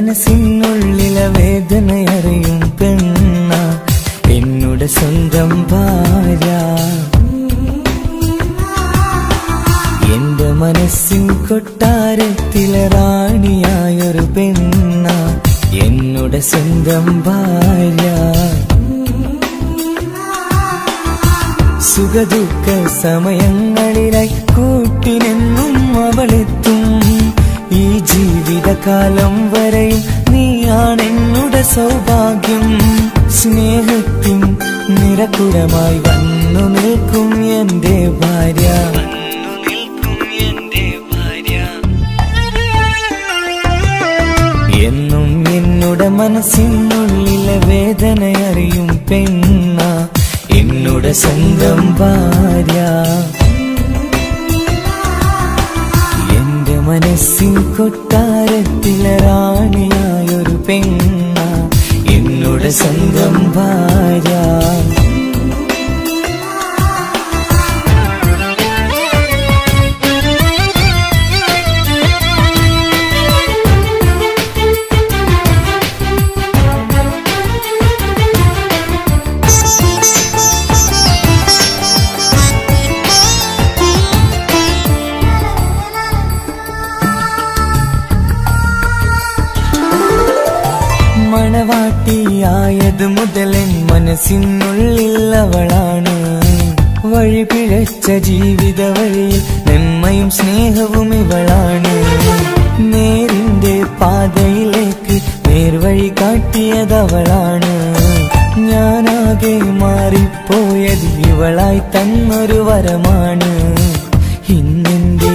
മനസ്സിനുള്ളിലെ വേദനയറിയും പെണ്ണ എന്നുടെ സ്വന്തം ഭാര്യ. എന്റെ മനസ്സിൻ കൊട്ടാരത്തിലെ റാണിയായൊരു പെണ്ണ എന്നുടെ സ്വന്തം ഭാര്യ. സുഖദുഃഖ സമയങ്ങളിലായി കൂട്ടിനെന്നും അവളെത്തും. ഈ ജീവിതകാലം വരെയും നീയാണെന്നുടെ സൗഭാഗ്യം. സ്നേഹത്തിൻ നിറകുടമായി വന്നു നിൽക്കും എന്റെ ഭാര്യ. എന്നും എന്നുടെ മനസ്സിനുള്ളിലെ വേദനയറിയും പെണ്ണ എന്നുടെ സ്വന്തം ഭാര്യ. എന്റെ മനസ്സിൻ കൊട്ടാരത്തിലെ റാണിയായൊരു പെണ്ണ എന്നുടെ സ്വന്തം ഭാര്യ. മണവാട്ടിയായത് മുതലൻ മനസ്സിനുള്ളിൽ അവളാണ്. വഴി പിഴച്ച ജീവിത വഴിയിൽ നന്മയും സ്നേഹവും ഇവളാണ്. നേരിന്റെ പാതയിലേക്ക് നേർവഴി കാട്ടിയതവളാണ്. ഞാനാകെ മാറിപ്പോയത് ഇവളായി തന്നൊരു വരമാണ്. ഇന്നെന്റെ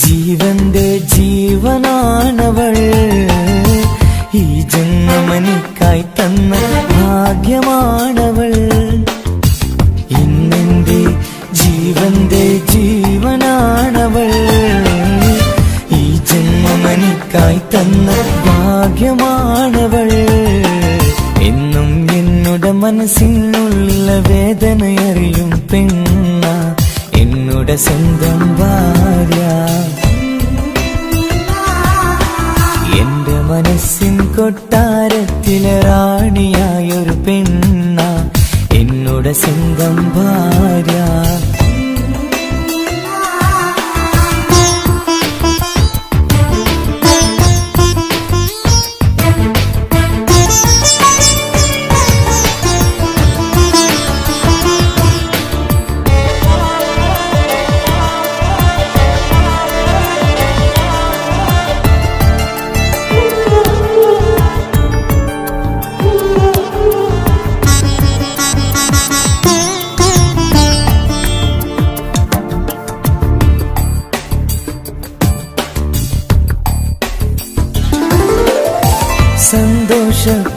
ജീവന്റെ ജീവനാണവൾ. ഈ ജന്മമെനിക്കായി തന്ന ഭാഗ്യമാണവൾ. ഇന്നെന്റെ ജീവന്റെ ജീവനാണവൾ. ഈ ജന്മമെനിക്കായി തന്ന ഭാഗ്യമാണവൾ. എന്നും എന്നുടെ മനസ്സിനുള്ളിലെ വേദനയറിയും പെണ്ണ എന്നുടെ സ്വന്തം ഭാര്യ. എന്റെ മനസ്സിൻ കൊട്ടാരത്തിലെ റാണിയായൊരു പെണ്ണ എന്നുടെ സ്വന്തം ഭാര്യ.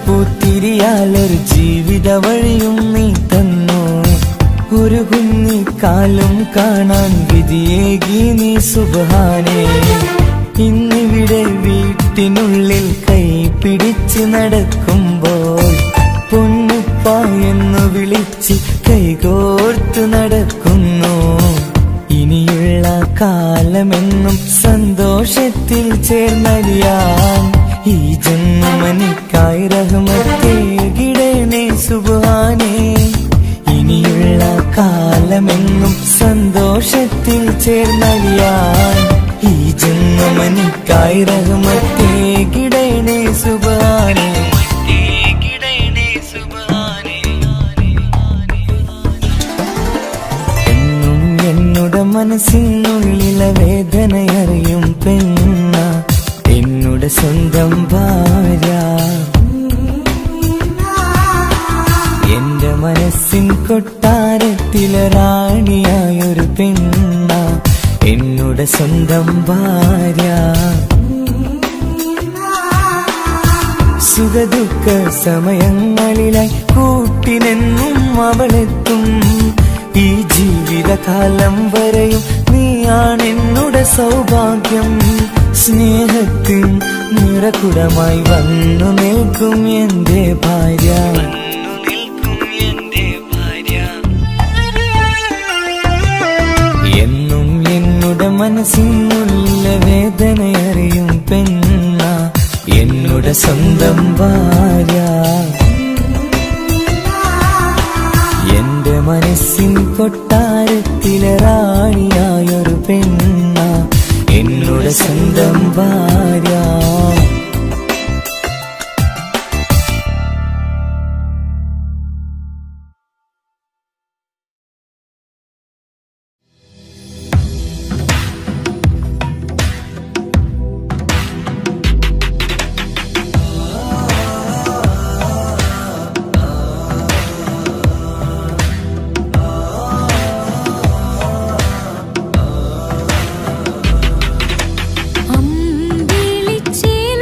സന്തോഷപ്പൂത്തിരിയാലൊരു ജീവിത വഴിയും നീ തന്നു. ഒരു കുഞ്ഞിക്കാലും കാണാൻ വിധിയേകി നീ സുബ്ഹാനേ. ഇന്നിവിടെ വീട്ടിനുള്ളിൽ കൈ പിടിച്ച് നടക്കുമ്പോൾ പൊന്നുപ്പ എന്ന് വിളിച്ച് കൈകോർത്ത് നടക്കുന്നു. ഇനിയുള്ള കാലമെന്നും സന്തോഷത്തിൽ ചേർന്നലിയാൻ ഈ ജന്മമെനിക്കായി റഹ്മത്തേകിടണേ സുബ്ഹാനേ. ഇനിയുള്ള കാലമെന്നും സന്തോഷത്തിൽ ചേർന്നലിയാൻ ഈ ജന്മമെനിക്കായി റഹ്മത്തേകിടണേ സുബ്ഹാനേ. എന്നും എന്നുടെ മനസ്സിനുള്ളിലെ വേദനയറിയും പെണ്ണ എന്നുടെ സ്വന്തം ഭാര്യ. എന്റെ മനസ്സിൻ കൊട്ടാരത്തിലെ റാണിയായൊരു പെണ്ണ എന്നുടെ സ്വന്തം ഭാര്യ. സുഖദുഃഖ സമയങ്ങളിലായി കൂട്ടിനെന്നും അവളെത്തും. ഈ ജീവിതകാലം വരെയും നീയാണെന്നുടെ സൗഭാഗ്യം. സ്നേഹത്തിൻ നിറകുടമായി വന്നു നിൽക്കും എന്റെ ഭാര്യ. എന്നും എന്നുടെ മനസ്സിനുള്ളിലെ വേദനയറിയും പെണ്ണ എന്നുടെ എന്നുടെ സ്വന്തം ഭാര്യ. എന്റെ മനസ്സിൻ കൊട്ടാരത്തിലെ റാണിയായൊരു പെണ്ണ എന്നുടെ സ്വന്തം ഭാര്യ. അമ്പിളിച്ചേല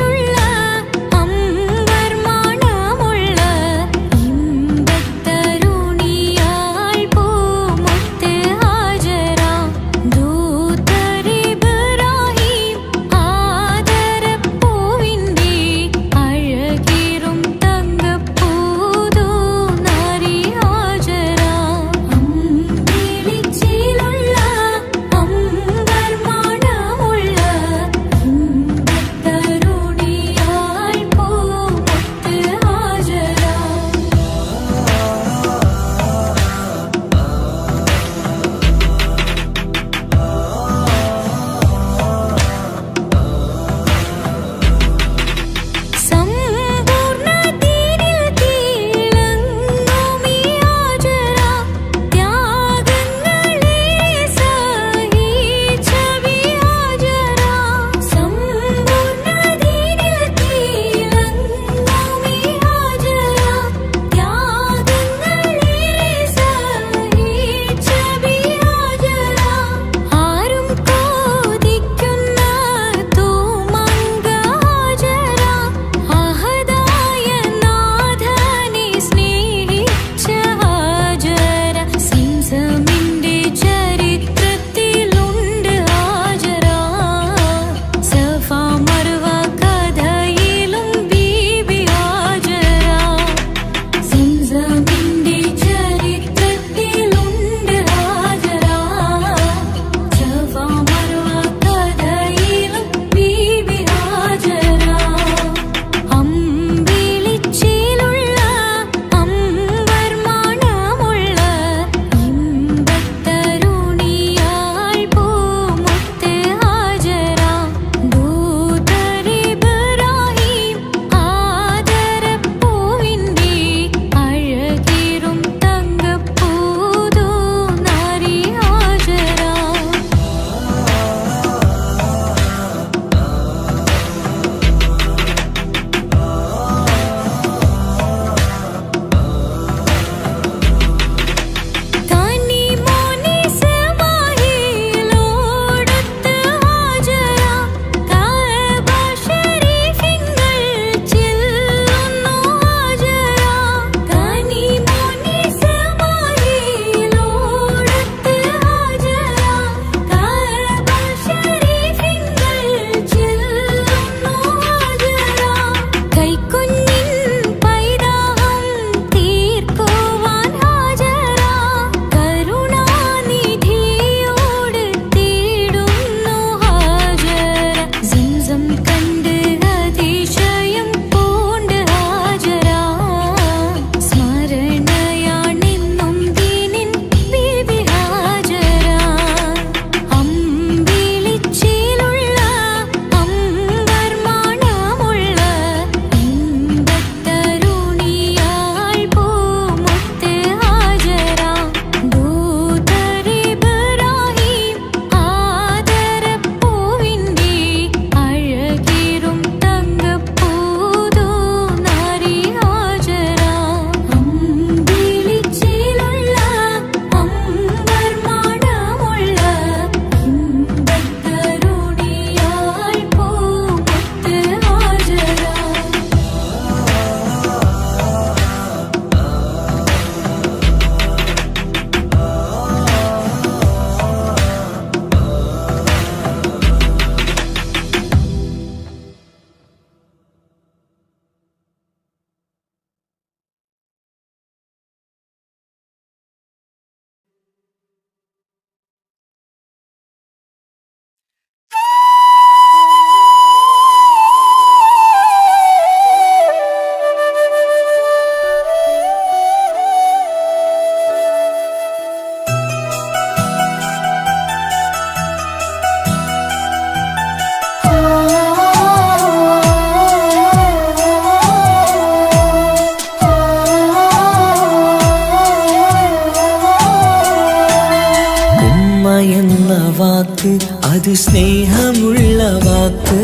വാക്ക് അത് സ്നേഹമുള്ള വാക്ക്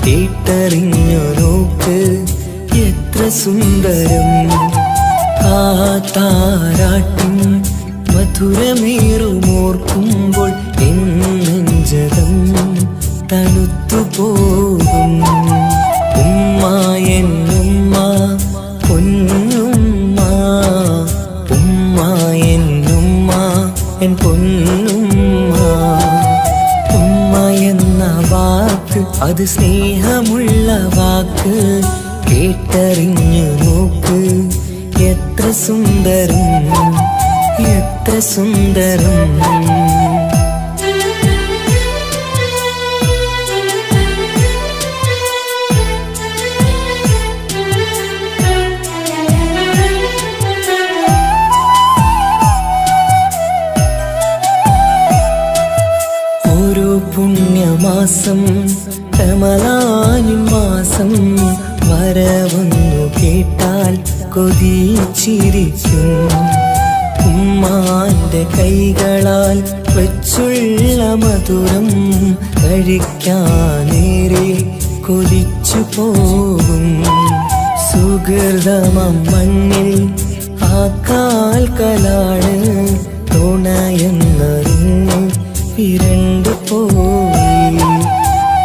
കേട്ടറിഞ്ഞു നോക്ക് എത്ര സുന്ദരം ആ താരാട്ടിൻ മധുരമേറുമോർക്കുമ്പോൾ എൻ നെഞ്ചകം തണുത്തുപോകും ഉമ്മ എന്നുമ്മ പൊന്നുമ്മ ഉമ്മ എന്നുമ്മ എൻ പൊന്നുമ്മ ഉമ്മ എന്ന വാക്ക് അത് സ്നേഹമുള്ള വാക്ക് കേട്ടറിഞ്ഞു നോക്ക് എത്ര സുന്ദരം എത്ര സുന്ദരം ഓരോ പുണ്യമാസം റമളാനിൻ മാസം വരവെന്നു കേട്ടാൽ കൊതിച്ചിരിക്കും ഉമ്മാന്റെ കൈകളാൽ വെച്ചുള്ള മധുരം കഴിക്കാനേറെ കൊതിച്ചു പോകും സുഹൃതമം മണ്ണിൽ ആ കാൽക്കലാണ് തുണയെന്നറിഞ്ഞ് പിരണ്ടു പോയി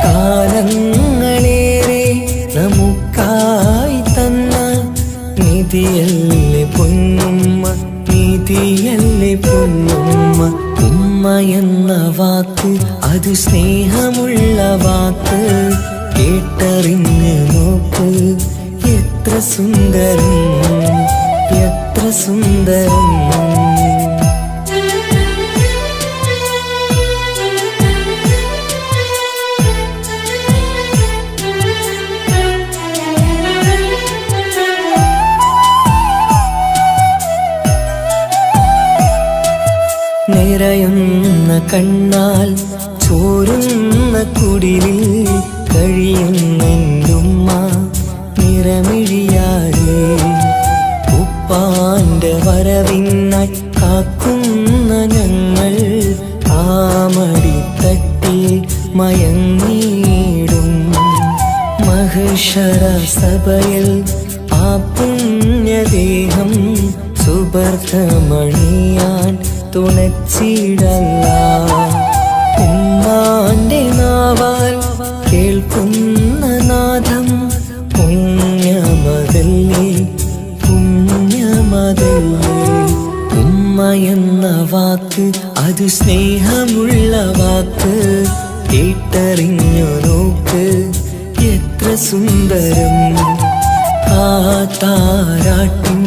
കാലങ്ങളേറെ നമുക്കായി തന്ന നിധിയല്ലേ പൊന്നുമ്മ നിധിയല്ലേ പൊന്നുമ്മ ഉമ്മ എന്ന വാക്ക് അത് സ്നേഹമുള്ള വാക്ക് കേട്ടറിഞ്ഞ് നോക്ക് എത്ര സുന്ദരം എത്ര സുന്ദരം നിറയുന്ന കണ്ണാൽ ചോരുന്ന കുടിലിൽ കഴിയുന്നെന്റുമ്മ നിറമിഴിയാതെ ഉപ്പാന്റെ വരവിനായി കാക്കുന്ന ഞങ്ങൾ ആമടിത്തട്ടിൽ മയങ്ങിയിടും മഹ്ശറ സഭയിൽ ആ പുണ്യദേഹം സുബർദ്ധമണിയാൻ തുണച്ചിടല്ല ഉമ്മാന്റെ നാവാൽ കേൾക്കുന്ന നാദം പുണ്യമതല്ലേ പുണ്യമതല്ലേ ഉമ്മ എന്ന വാക്ക് അത് സ്നേഹമുള്ള വാക്ക് കേട്ടറിഞ്ഞു നോക്ക് എത്ര സുന്ദരം ആ താരാട്ടിൻ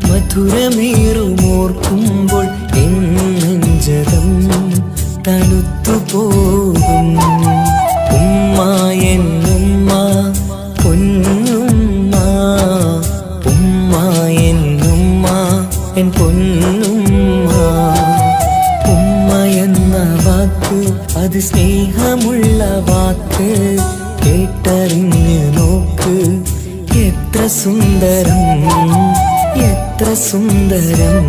മധുരമേറുമോർക്കുമ്പോൾ എൻ നെഞ്ചകം തണുത്തുപോകും ഉമ്മ എന്നുമ്മ പൊന്നുമ്മ ഉമ്മ എന്നുമ്മ എൻ പൊന്നുമ്മ ഉമ്മ എന്ന വാക്ക് അത് സ്നേഹമുള്ള വാക്ക് കേട്ടറിഞ്ഞ് നോക്ക് എത്ര സുന്ദരം എത്ര സുന്ദരം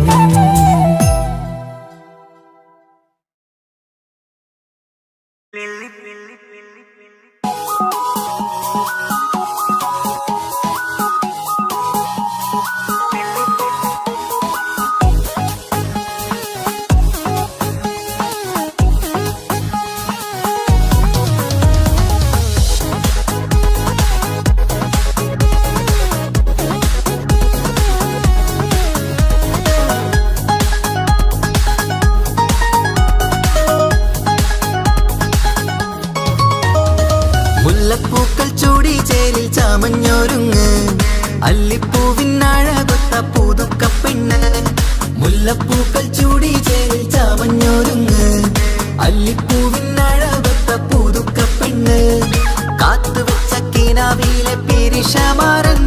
മുല്ലപ്പൂക്കൾ ചൂടി ചേരിൽ ചാമഞ്ഞൊരുങ്ങ് അല്ലിപ്പൂവിനഴകൊത്ത പുതുക്കപ്പെണ്ണ് മുല്ലപ്പൂക്കൾ ചൂടി ചേരിൽ ചാമഞ്ഞൊരുങ്ങ് അല്ലിപ്പൂവിനഴകൊത്ത പുതുക്കപ്പെണ്ണ് കാത്തുവെച്ച കിനാവിലെ പിരിശമാരൻ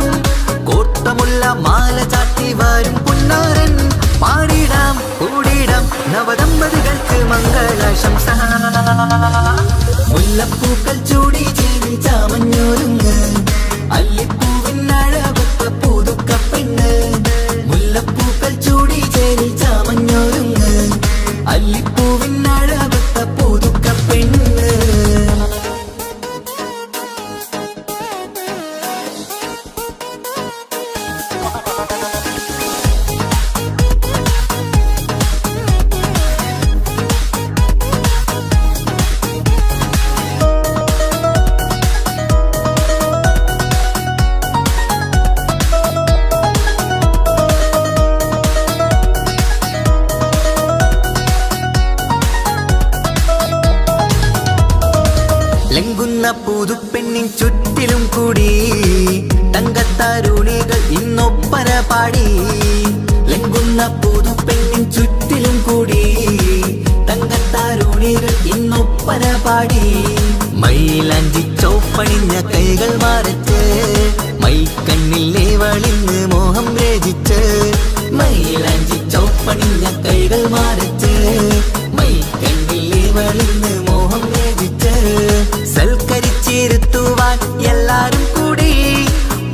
കോട്ടമുള്ള മാല ചാട്ടി വരും പുന്നാരൻ പാടിടാം കൂടിടാം നവദമ്പതികൾക്ക് മംഗളാശംസ മുല്ലപ്പൂക്കൾ ചൂടി ചേരി ചാമഞ്ഞൊരുങ്ങ് അല്ലിപ്പൂവിനഴകൊത്ത പുതുക്കപ്പെണ്ണ് മുല്ലപ്പൂക്കൾ ചൂടി ചേരി ചാമഞ്ഞൊരുങ്ങ് അല്ലിപ്പൂവിനഴകൊത്ത പുതുക്ക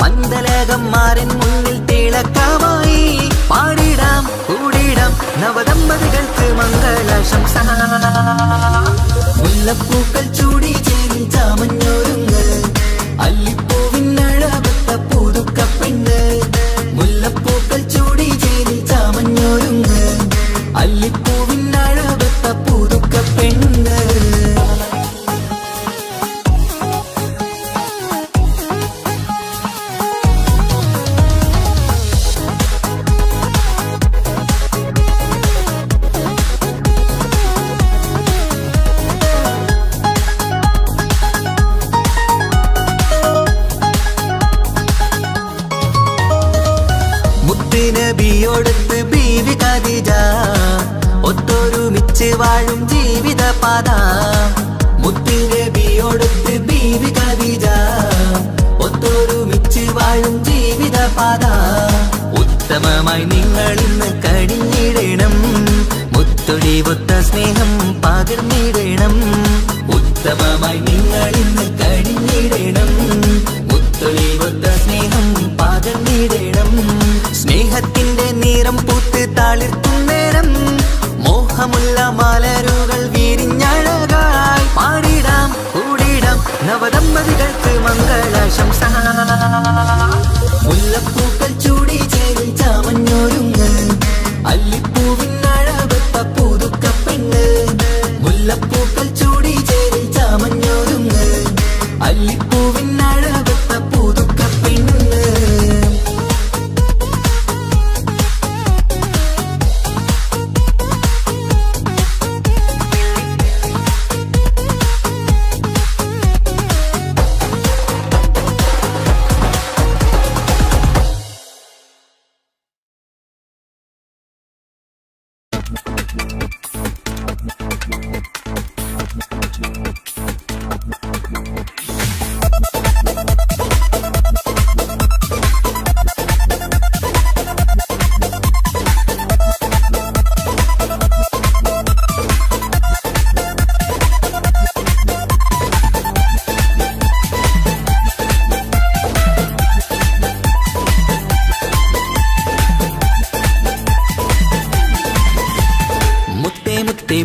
പന്തലകന്മാരൻ മുന്നിൽ തിളക്കമായി പാടിടാം കൂടിടാം നവദമ്പതികൾക്ക് മംഗളാശംസ. മുല്ലപ്പൂക്കൾ ചൂടി ചേരി ചാമഞ്ഞൊരുങ്ങ് അല്ലിപ്പൂവിൻ അഴകത്ത പുതുക്കപ്പെണ്ണ്. മുല്ലപ്പൂക്കൾ ചൂടി ചേരി ചാമഞ്ഞൊരുങ്ങ് അല്ലിപ്പൂവിൻ അഴകത്ത പുതുക്കപ്പെണ്ണ്. നബിയോടൊത്ത് ബീവി ഖദീജ ഒത്തൊരുമിച്ച് വാഴും ജീവിത പാത. മുത്ത് നബിയോടൊത്ത് ബീവി ഖദീജ ഒത്തൊരുമിച്ച് വാഴും ജീവിത പാത. ഉത്തമമായി നിങ്ങൾ ഇന്ന് കഴിഞ്ഞിടണം, മുത്തൊടിവൊത്ത സ്നേഹം പകർന്നിടണം. ഉത്തമമായി നിങ്ങൾ ഇന്ന് കഴിഞ്ഞിടണം, മുത്തൊടിവൊത്ത സ്നേഹം പകർന്നിടണം. സ്നേഹത്തിന്റെ നിറം പൂത്ത് താളിർക്കും നേരം മോഹമുള്ള മലരുകൾ വിരിഞ്ഞഴകായി പാടിടാം കൂടിടാം നവദമ്പതികൾക്ക് മംഗളാശംസ. മുല്ലപ്പൂക്കൾ ചൂടി ചേരി ചാമഞ്ഞൊരുങ്ങ് അല്ലിപ്പൂവിൻ അഴകത്ത പുതുക്കപ്പെണ്ണ്. മുല്ലപ്പൂക്കൾ ചൂടി ചേരി ചാമഞ്ഞൊരുങ്ങ് അല്ലിപ്പൂവിൻ അഴകത്ത പുതുക്കപ്പെണ്ണ്.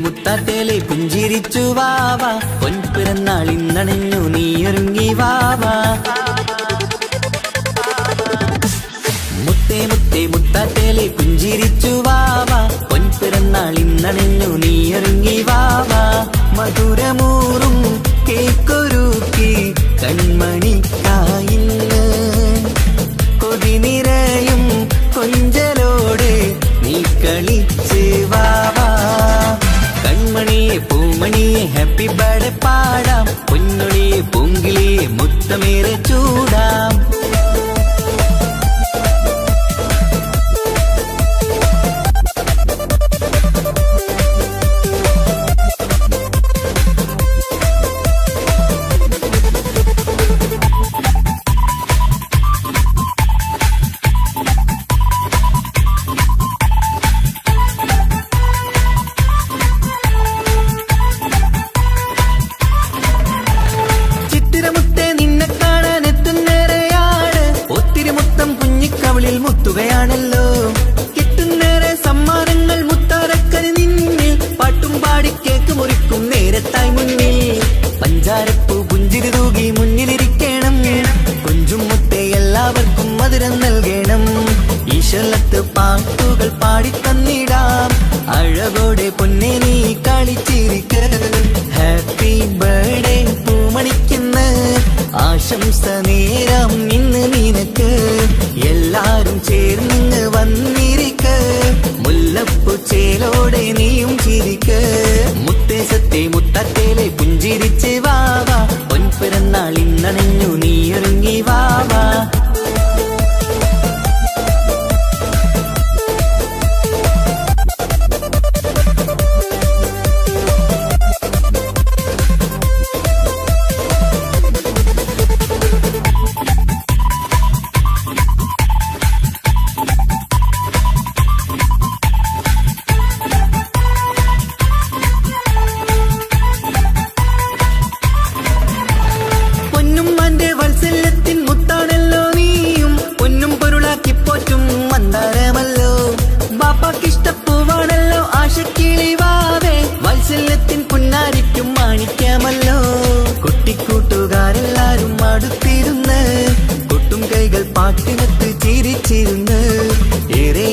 മുത്താത്തേലെ പുഞ്ചിരിച്ചു വാവ പൊൻപിറന്നാൾ ഇന്നണഞ്ഞു നീയൊരുങ്ങി വാവ. മുത്തേ മുത്തേ മുത്താത്തേലെ പുഞ്ചിരിച്ചു വാവ പൊൻപിറന്നാൾ ഇന്നണഞ്ഞു നീയൊരുങ്ങി വാവ. മധുരമൂറും കേക്കൊരുക്കി കൺമണിക്കായിന്ന് കൊതി നിറയും കൊഞ്ചലോടെ നീ കളിച്ച് വാവ. കൺമണിയെ പൂമണിയെ ഹാപ്പി ബർത്ത്ഡേ പാടാം, പൊന്നൊളിയെ പൂങ്കിളിയെ മുത്തമേറെ ചൂടാം. മുത്തുകയാണല്ലോ കിട്ടുന്നേറെ സമ്മാനങ്ങൾ മുത്താരക്കന് നിന്നിൽ പാട്ടും പാടി കേക്ക് മുറിക്കും നേരത്തായി മുന്നിൽ. പഞ്ചാരപ്പൂ പുഞ്ചിരി തൂകി മുന്നിലിരിക്കണം, കൊഞ്ചും മുത്തേ എല്ലാവർക്കും മധുരം നൽകണം. ഈശ്വരത്ത് പാട്ടുകൾ പാടിത്തന്നിടാം, അഴകോടെ പൊന്നെ നീ കളിച്ചിരിക്ക. ഹാപ്പി ബർത്ത്ഡേ പൂമണിക്കുന്ന് ആശംസ നേരം ഇന്ന് നിനക്ക്. എല്ലാരും ചേർന്നിങ്ങ് വന്നിരിക്ക്, മുല്ലപ്പൂ ചേലോടെ നീയും ചിരിക്ക്. മുത്തേസത്തെ മുത്തത്തേലെ പുഞ്ചിരിച്ച് വാവ പൊൻപിറന്നാൾ ഇന്നണഞ്ഞു നീയൊരുങ്ങി വാവ. പാട്ടിനൊത്ത് ചിരിച്ചിരുന്ന് ഏറെ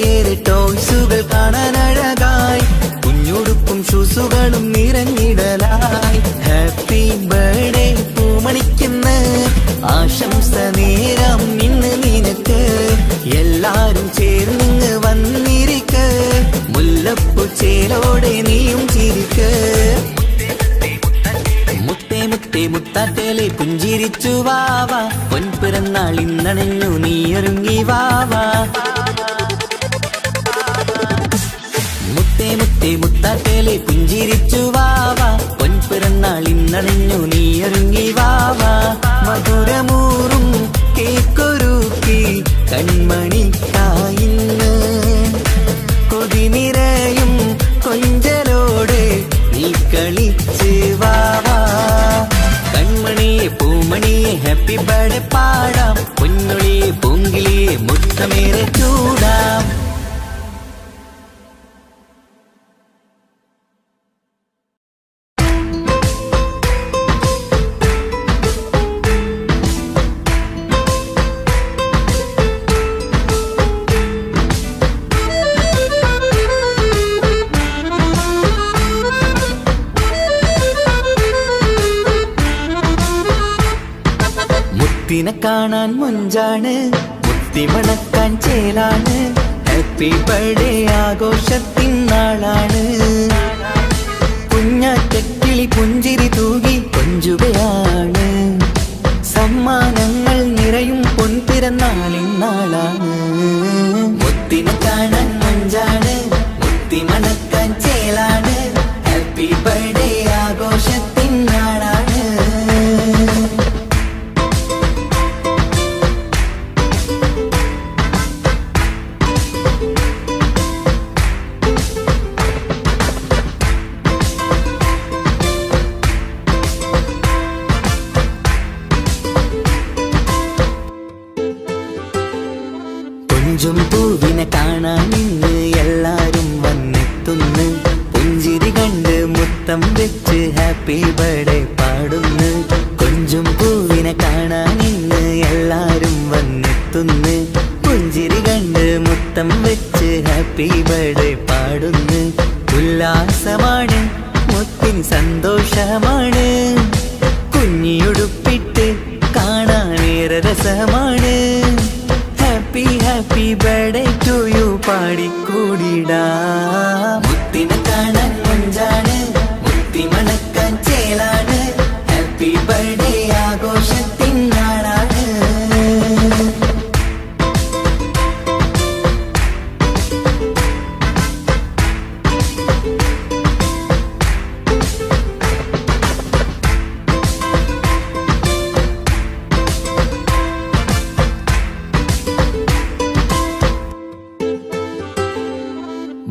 ടോയ്സുകൾ കാണാൻ അഴകായി കുഞ്ഞുടുപ്പും ഷൂസുകളും നിറഞ്ഞിടലായി ഹാപ്പി ബർത്ത്ഡേ പൂമണിക്കുന്ന ആശംസ നേരം ഇന്ന് നിനക്ക് എല്ലാരും ചേർന്ന് വന്നിരിക്ക് മുല്ലപ്പൂ ചേലോടെ നീയും ചിരിക്ക് മുത്തേ മുത്തേ മുത്താറ്റേലെ പുഞ്ചിരിച്ചു വാവാ പൊൻപിറന്നാൾ ഇന്നണഞ്ഞു നീയൊരുങ്ങി വാവാ മുത്തേ മുത്തേ മുത്താറ്റേലെ പുഞ്ചിരിച്ചു വാവാ പൊൻപിറന്നാൾ ഇന്നണഞ്ഞു നീയൊരുങ്ങി വാവാ മധുരമൂറും കേക്കൊരുക്കി കൺമണിക്കായിന്ന് കൊതി നിറയും കൊഞ്ചലോടെ നീ കളിച്ച് വാവാ കൺമണിയെ പൂമണിയെ ഹാപ്പി ബർത്ത്ഡേ പാടാം പൊന്നൊളിയെ പൂങ്കിളിയെ മുത്തമേറെ ചൂടാം മുത്തിനെ കാണാൻ മൊഞ്ചാണ് മുത്തിമണക്കാൻ ചേലാണ് ഹാപ്പി ബർത്ത്ഡേ ആഘോഷത്തിൻ നാളാണ് കുഞ്ഞാറ്റക്കിളി പുഞ്ചിരി തൂകി കൊഞ്ചുകയാണ് സമ്മാനങ്ങൾ നിറയും പൊൻപിറന്നാളിൻ നാളാണ് മുത്തിനെ കാണാൻ മൊഞ്ചാണ് മുത്തിമണക്കാൻ ചേലാണ് ഹാപ്പി ബർത്ത്ഡേ ആഘോഷത്തിൻ നാളാണ് കൊഞ്ചും പൂവിനെ കാണാൻ ഇന്ന് എല്ലാരും വന്നെത്തുന്നു പുഞ്ചിരി കണ്ട് മുത്തം വെച്ച് ഹാപ്പി ബർത്ത്ഡേ പാടുന്നു കൊഞ്ചും പൂവിനെ കാണാൻ ഇന്ന് എല്ലാരും വന്നെത്തുന്നു പുഞ്ചിരി കണ്ട് മുത്തം വെച്ച് ഹാപ്പി ബർത്ത്ഡേ പാടുന്നു ഉല്ലാസമാണ് മുത്തിൻ സന്തോഷമാണ് കുഞ്ഞിയുടുപ്പിട്ട് കാണാനേറെ രസമാണ് happy happy birthday to you പാടിക്കൂടിടാ മുത്തിനെ കാണാൻ മൊഞ്ചാണ് മുത്തി മണക്കാൻ ചേലാണ് ഹാപ്പി ബർത്ത്ഡേ ആഘോഷത്തിൻ നാളാണ്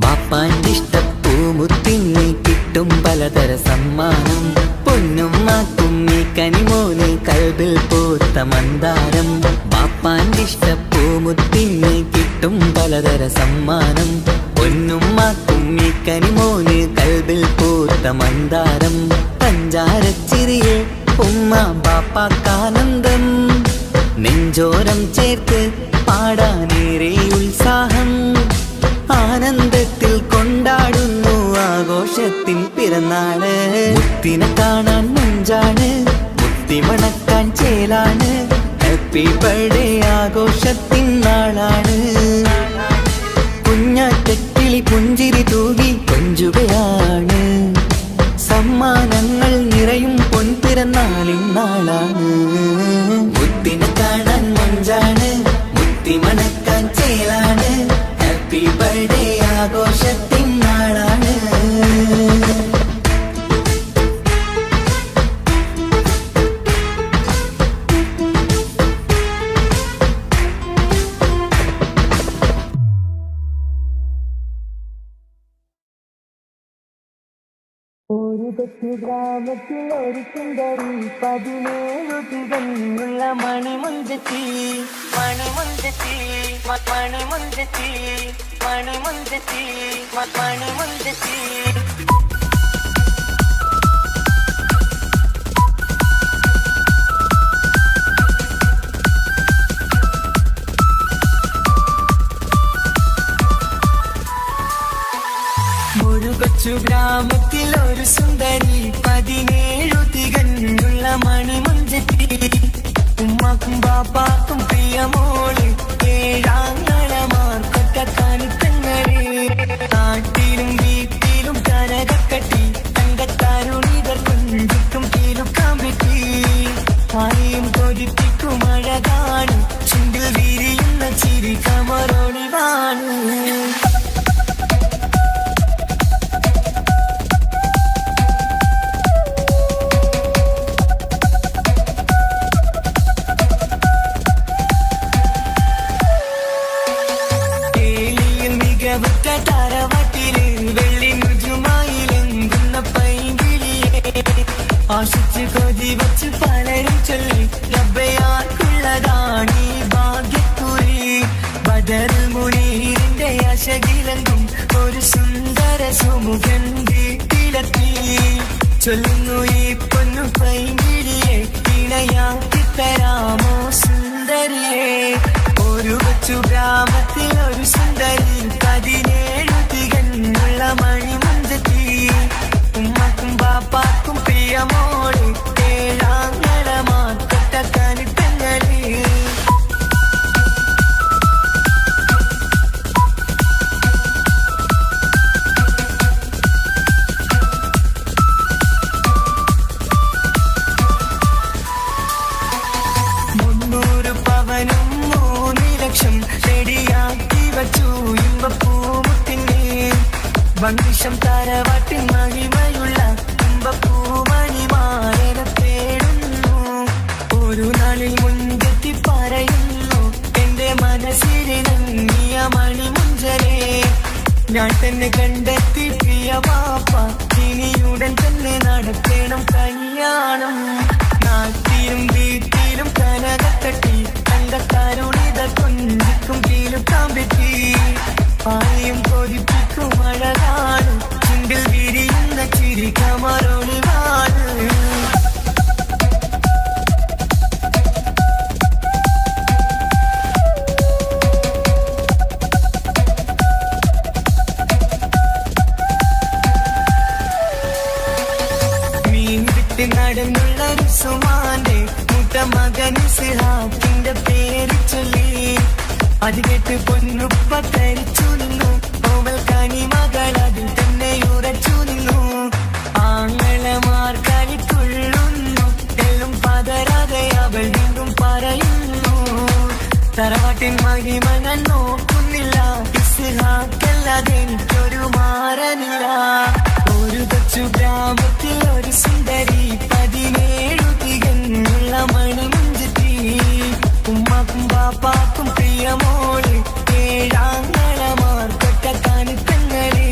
ബാപ്പാന്റെ ഇഷ്ടപ്പൂമുത്തിന്ന് കിട്ടും പലതര സമ്മാനം പൊന്നും മാക്കും ഈ കനിമോന് കൽബിൽ പൂത്ത മന്ദാരം ബാപ്പാന്റെ ഇഷ്ടപ്പൂമുത്തിന്ന് കിട്ടും പലതര സമ്മാനം പൊന്നും മാക്കും ഈ കനിമോന് കൽബിൽ പൂത്ത മന്ദാരം പഞ്ചാരച്ചിരിയെ ഉമ്മ ബാപ്പാക്കാനന്ദം നെഞ്ചോരം ചേർത്ത് പാടാനേറെ ഉത്സാഹം ആനന്ദത്തിൽ കൊണ്ടാടുന്നു ആഘോഷത്തിൻ പിറന്നാള് മുത്തിനെ കാണാൻ മൊഞ്ചാണ് മുത്തി മണക്കാൻ ചേലാണ് ഹാപ്പി ബർത്ത്ഡേ ആഘോഷത്തിൻ നാളാണ് കുഞ്ഞാറ്റക്കിളി പുഞ്ചിരി തൂകി കൊഞ്ചുകയാണ് സമ്മാനങ്ങൾ നിറയും പൊൻപിറന്നാളിൻ നാളാണ് മുത്തിനെ കാണാൻ മൊഞ്ചാണ് മുത്തി മണക്കാൻ ചേലാണ് ഹാപ്പി ബർത്ത്ഡേ ആഘോഷത്തിൻ നാളാണ് ഒരു കൊച്ചു ഗ്രാമത്തിൽ ഒരു സുന്ദരി 17 തികഞ്ഞുള്ള മണിമുഞ്ചത്തി മണിമുഞ്ചത്തി മണിമുഞ്ചത്തി മണിമുഞ്ചത്തി മണിമുഞ്ചത്തി ബാപ്പാക്കും പ്രിയമോള് ഏഴാങ്ങളമാർക്കൊറ്റ കാണിത്തങ്ങള് നാട്ടിലും വീട്ടിലും കനകക്കട്ടി തങ്കത്താരുണിതർ കൊഞ്ചിക്കും കീലുക്കാൻ പറ്റി ആരെയും കൊതിപ്പിക്കും അഴകാണ് ചുണ്ടിൽ വിരിയുന്ന ചിരി കമറൊളിവാണ് തറവാട്ടില് വെള്ളി നുജുമായിലെങ്കുന്ന പൈങ്കിളിയെ ആശിച്ച് കൊതി വച്ച് പലരും ചൊല്ലി റബ്ബയാർക്കുള്ളതാണീ ഭാഗ്യക്കുറി ബദറുൽ മുനീറിന്റെ അശകിലെങ്കും ഒരു സുന്ദര സുമുഖൻ വീട്ടിലെത്തി ചൊല്ലുന്നു ഈ പൊന്നു പൈങ്കിളിയെ ഇണയാക്കി തരാമോ സുന്ദരിയെ ഒരു കൊച്ചു ഗ്രാമത്തിൽ ഒരു സുന്ദരി 17 തികഞ്ഞുള്ള മണിമുഞ്ചത്തി ഉമ്മക്കും ബാപ്പാക്കും പ്രിയമോള് ഏഴാങ്ങളമാർക്കൊറ്റ കാണിത്തങ്ങള് പവനും 3 ലക്ഷം റെഡിയാക്കി വച്ചു ഇമ്പപ്പൂമുട്ടിന്റെ വംശം തറവാട്ടിൻ മഹിമയുള്ള ഇമ്പപ്പൂമണിമാരനെ തേടുന്നു ഒരു നാളിൽ മുൻകെത്തി പറയുന്നു എന്റെ മനസ്സിലിണങ്ങിയ മണിമുഞ്ചരെ ഞാൻ തന്നെ കണ്ടെത്തി പ്രിയ ബാപ്പ ഇനിയുടൻ തന്നെ നടത്തണം കല്യാണം നാട്ടിലും വീട്ടിലും കനകത്തട്ടി തങ്കത്താരുണിത കൊഞ്ചിക്കും കീലുക്കാൻ പറ്റി ആരെയും കൊതിപ്പിക്കും അഴകാണ് ചുണ്ടിൽ വിരിയുന്ന ചിരി കമറൊളിവാണ് നടന്നുള്ള സുമാന്റെ മൂത്ത മകൻ സിഹാക്കിന്റെ പേര് ചൊല്ലി അത് കേട്ട് പൊന്നുപ്പ ധരിച്ചു നിന്നു ഓവൽ കനി മകൾ അതിൽ തന്നെ ഉറച്ചു നിന്നു ആങ്ങളമാർ കളിക്കൊള്ളുന്നു എല്ലും പതരാതെ അവൾ വീണ്ടും പറയുന്നു തറവാട്ടിൻ മഹിമ ഞാൻ നോക്കുന്നില്ല ഇസ്ഹാക്കല്ലാതെ എനിക്കൊരു മാറനില്ല ഒരു കൊച്ചു ഗ്രാമത്തിൽ ഒരു സുന്ദരി 17 തികഞ്ഞുള്ള മണിമുഞ്ചത്തി ഉമ്മക്കും ബാപ്പാക്കും പ്രിയമോള് ഏഴാങ്ങളമാർക്കൊറ്റ കാണിത്തങ്ങള്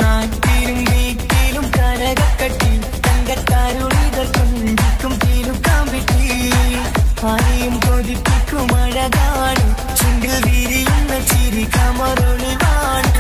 നാട്ടിലും വീട്ടിലും കനകക്കട്ടി തങ്കത്താരുണിതർ കൊഞ്ചിക്കും കീലുക്കാൻ പറ്റി ആരെയും കൊതിപ്പിക്കും അഴകാണ് ചുണ്ടിൽ വിരിയുന്ന ചിരി കമറൊളിവാണ്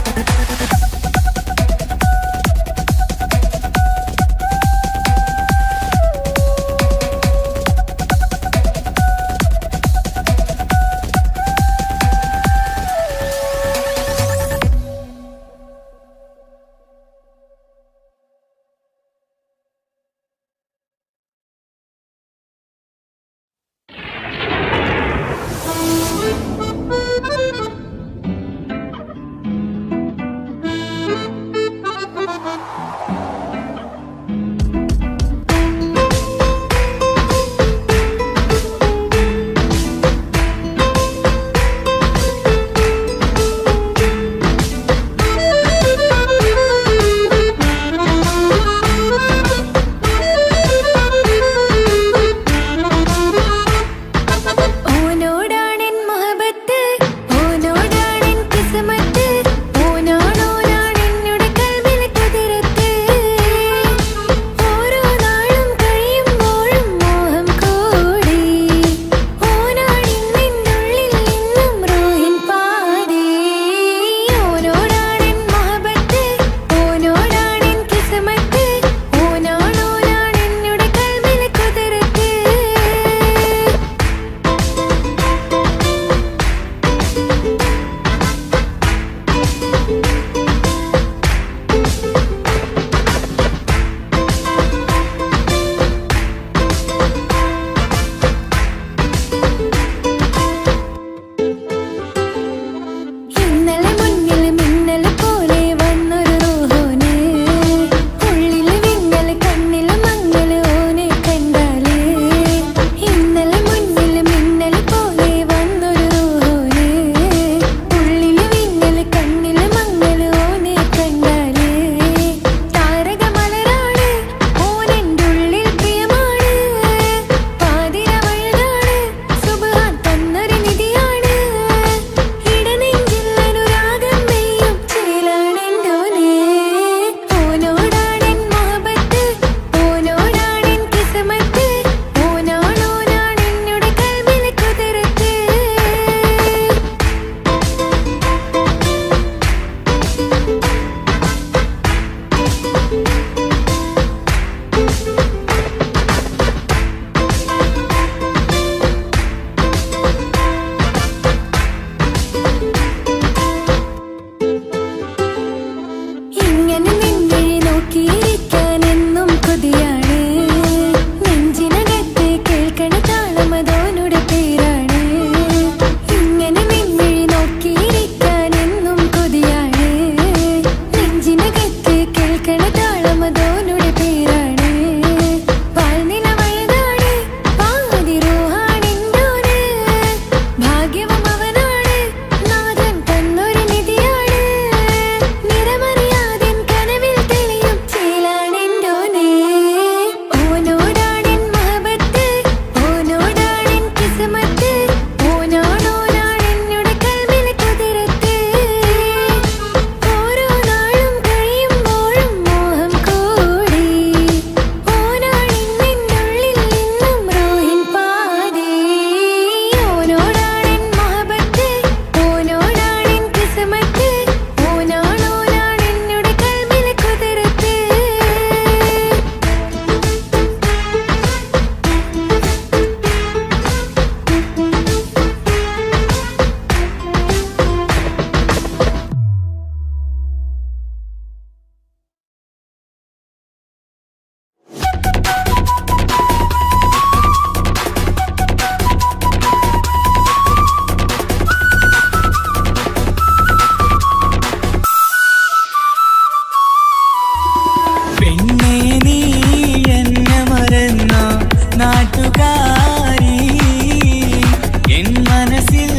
മനസ്സിൽ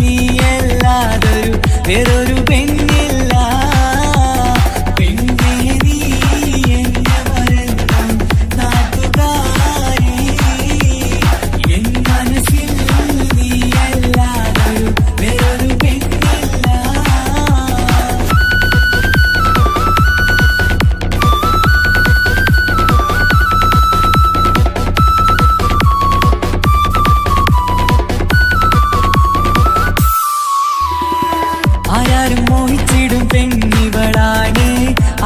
നീയല്ലാതൊരു വേറൊരു പെണ്ണില്ല. പെണ്ണേ നീ എന്നെ മറന്നു നാട്ടുകാരി, എൻ മനസ്സിൽ നീയല്ലാതൊരു വേറൊരു പെണ്ണില്ല. ആരാരും മോഹിച്ചിടും പെണ്ണിവളാണ്,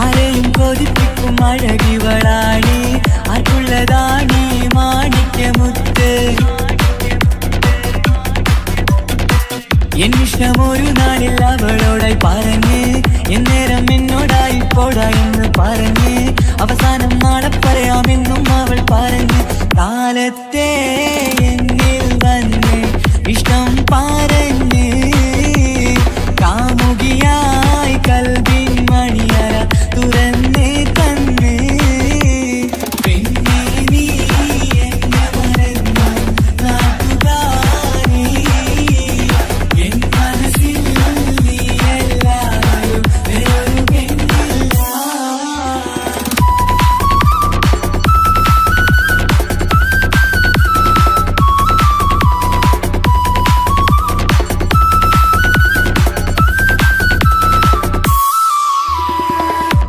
ആരെയും കൊതിപ്പിക്കും അഴകിവളാണ്, ആർക്കുള്ളതാണ് മാണിക്യമുത്ത്. എന്നിഷ്ടം ഒരു നാളിൽ അവളോടായി പറഞ്ഞ്, എന്നേരം എന്നോടായി പോടാ എന്ന് പറഞ്ഞ്, അവസാനം നാളെ പറയാമെന്നും അവൾ പറഞ്ഞ്, കാലത്തെ എന്നിൽ വന്ന് ഇഷ്ടം പറഞ്ഞ്, കാമുകിയായി കൽവിൻ മണിയറ തുറന്ന് തന്ന്. പെണ്ണേ നീ എന്നെ മറന്നു നാട്ടുകാരി, എൻ മനസ്സിൽ നീയല്ലാതൊരു വേറൊരു പെണ്ണില്ല.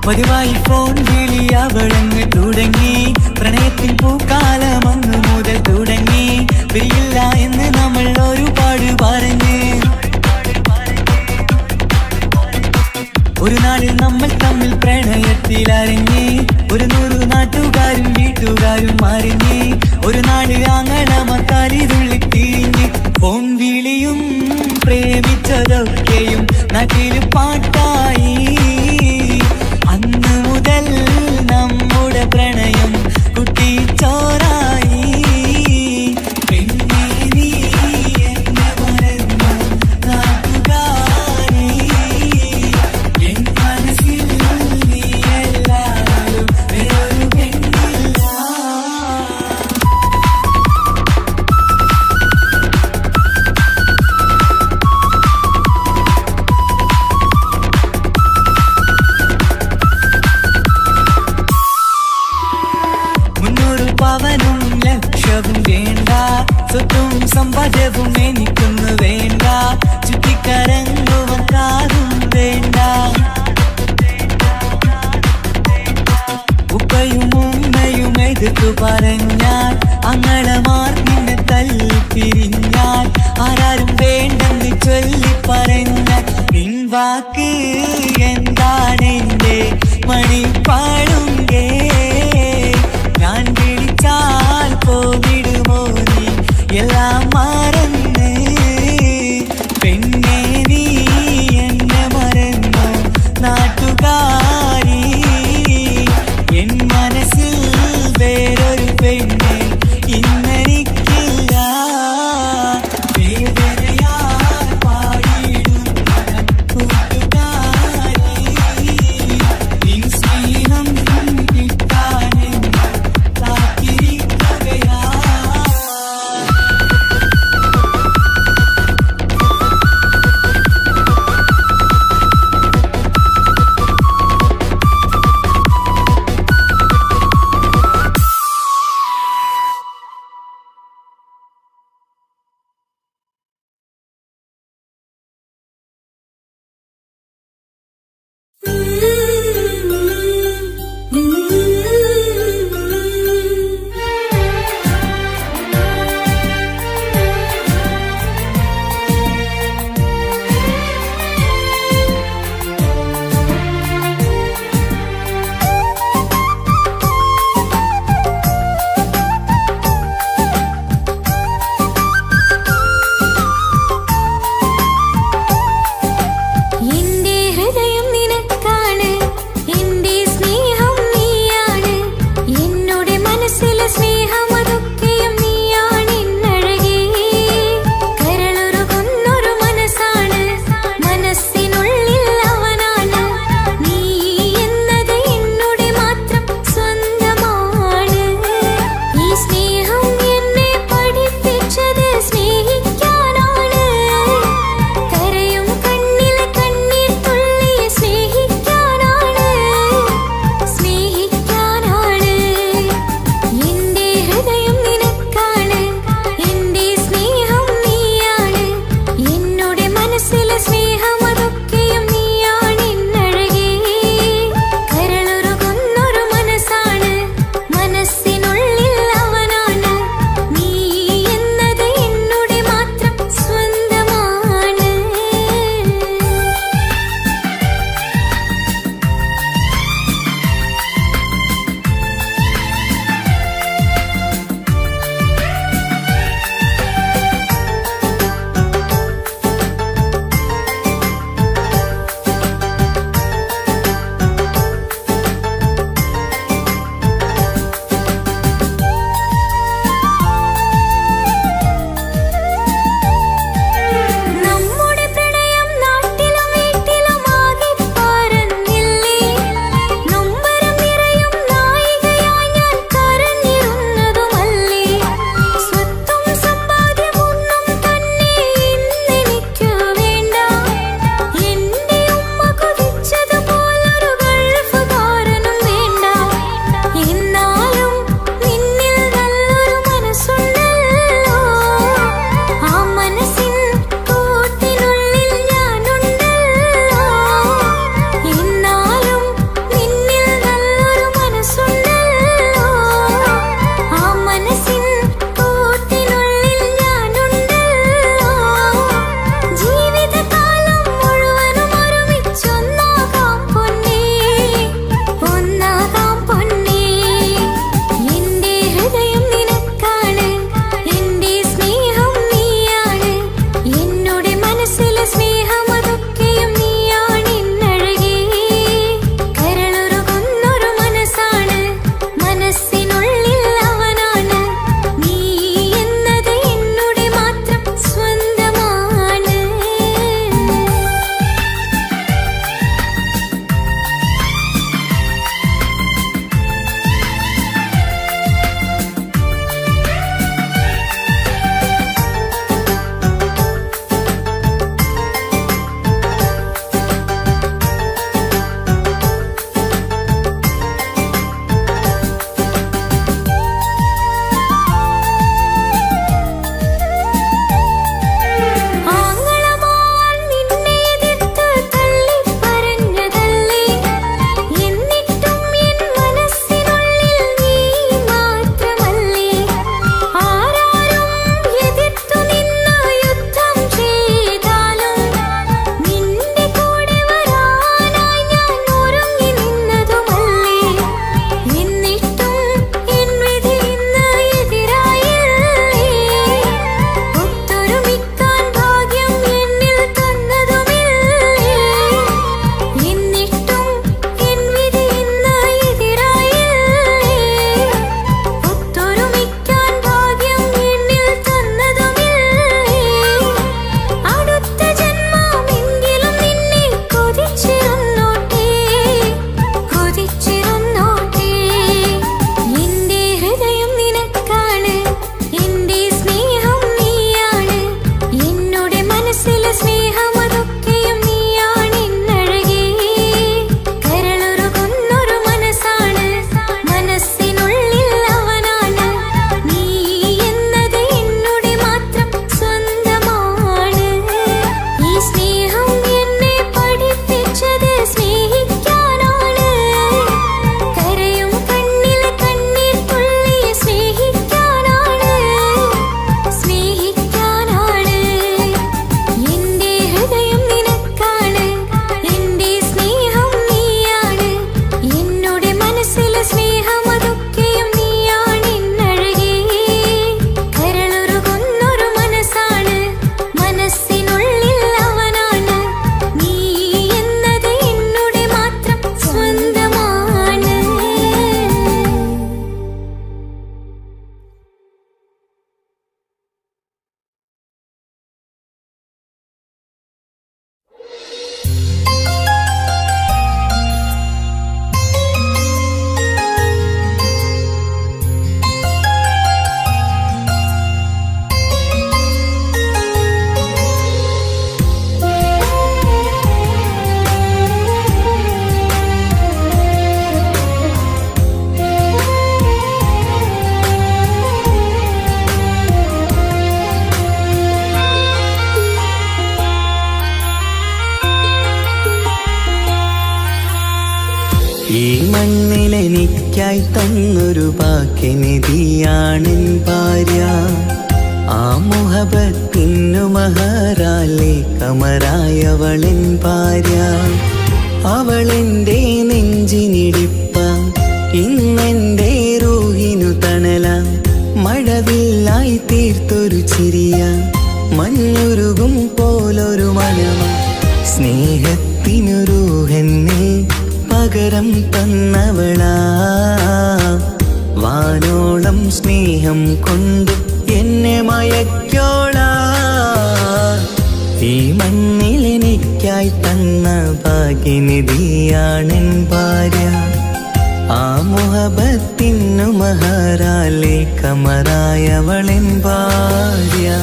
പതിവായി ഫോൺ വിളി അവളങ്ങ് തുടങ്ങി, പ്രണയത്തിൻ പൂക്കാലം അന്ന് മുതൽ തുടങ്ങി. പിരിയില്ല എന്ന് നമ്മൾ ഒരുപാട് പറഞ്ഞ്, ഒരു നാളിൽ നമ്മൾ തമ്മിൽ പ്രണയത്തിലറിഞ്ഞ്, 100 നാട്ടുകാരും വീട്ടുകാരും അറിഞ്ഞ്, ഒരു നാട് ആങ്ങളമക്കാരിതുള്ളി തിരിഞ്ഞ്. ഫോൺ വിളിയും പ്രേമിച്ചതൊക്കെയും നാട്ടിൽ പാട്ടായി. അന്ന് മുതൽ നമ്മുടെ പ്രണയം കുട്ടിച്ചോറായി. പെണ്ണേ നീ എന്നെ മറന്നു നാട്ടുകാരി, എൻ മനസ്സിൽ നീയല്ലാതൊരു വേറൊരു പെണ്ണില്ല. പവനും ലക്ഷവും വേണ്ട, സ്വത്തും സമ്പാദ്യവും എനിക്കൊന്നു വേണ്ട, ചുറ്റിക്കറങ്ങുവാൻ കാറും വേണ്ട. ഉപ്പയും ഉമ്മയും എതിർത്തു പറഞ്ഞാൽ, അങ്ങളമാർ നിന്നെ തല്ലി പിരിഞ്ഞാൽ, ആരാരും വേണ്ടെന്ന് ചൊല്ലി പറഞ്ഞാൽ, പിൻവാക്ക് എന്താണെന്റെ മണിപ്പാടുങ്കേ. ഞാൻ വിളിച്ചാൽ പോവിടുമോ നീ എല്ലാം മറന്ന്. പെണ്ണേ നീ എന്നെ മറന്നു നാട്ടുകാരി, എൻ മനസ്സിൽ വേറൊരു പെണ്ണ് ഇന്നെനിക്കില്ല. വേദനയാൽ പാടിയിടുന്ന കൂട്ടുകാരി, നിൻ സ്നേഹം കിട്ടാ ഈ മണ്ണിലെനിക്കായി തന്നൊരു ഭാഗ്യനിധിയാണെൻ ഭാര്യ. ആ മുഹബത്തിനു മഹറാലെ കമറായവളെൻ ഭാര്യ. അവളെന്റെ നെഞ്ചിനിടിപ്പ, ഇന്നെന്റെ റൂഹിനു തണല. മഴവില്ലായി തീർത്തൊരു ചിരിയ, മഞ്ഞുരുകും പോലൊരു മനമ. സ്നേഹത്തിനു റൂഹെന്നെ പകരം തന്നവളാ. വാനോളം സ്നേഹം കൊണ്ട് എന്നെ മയക്കോളാ. ഈ മണ്ണിലെനിക്കായി തന്ന ഭാഗ്യനിധിയാണെൻ ഭാര്യ. ആ മുഹബത്തിനു മഹറാലെ കമറായവളെൻ ഭാര്യ.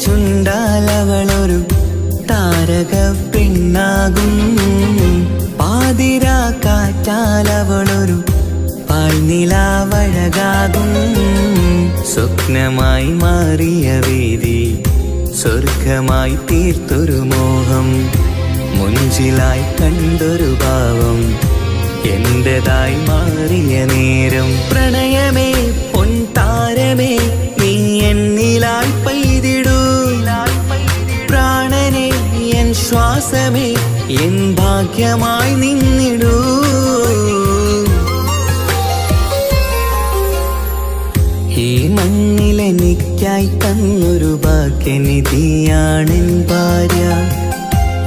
ചുണ്ടാലവളൊരു താരക പെണ്ണാകും. പാതിരാ കാറ്റാലവളൊരു പാൽനിലാവഴകാകും. സ്വപ്നമായി മാറിയ വേദി സ്വർഗമായി തീർത്തൊരു മോഹം. മുഞ്ചിലായി കണ്ടൊരു ഭാവം എന്റേതായി മാറിയ നേരം. പ്രണയമേ പൊൻതാരമേ നീ എന്നിലായി പെയ്തിടൂ. പ്രാണനെ എൻ ശ്വാസമേ എൻ ഭാഗ്യമായി നിന്നിടൂ. ഈ മണ്ണിലെനിക്കായി തന്നൊരു ഭാഗ്യനിധിയാണെൻ ഭാര്യ.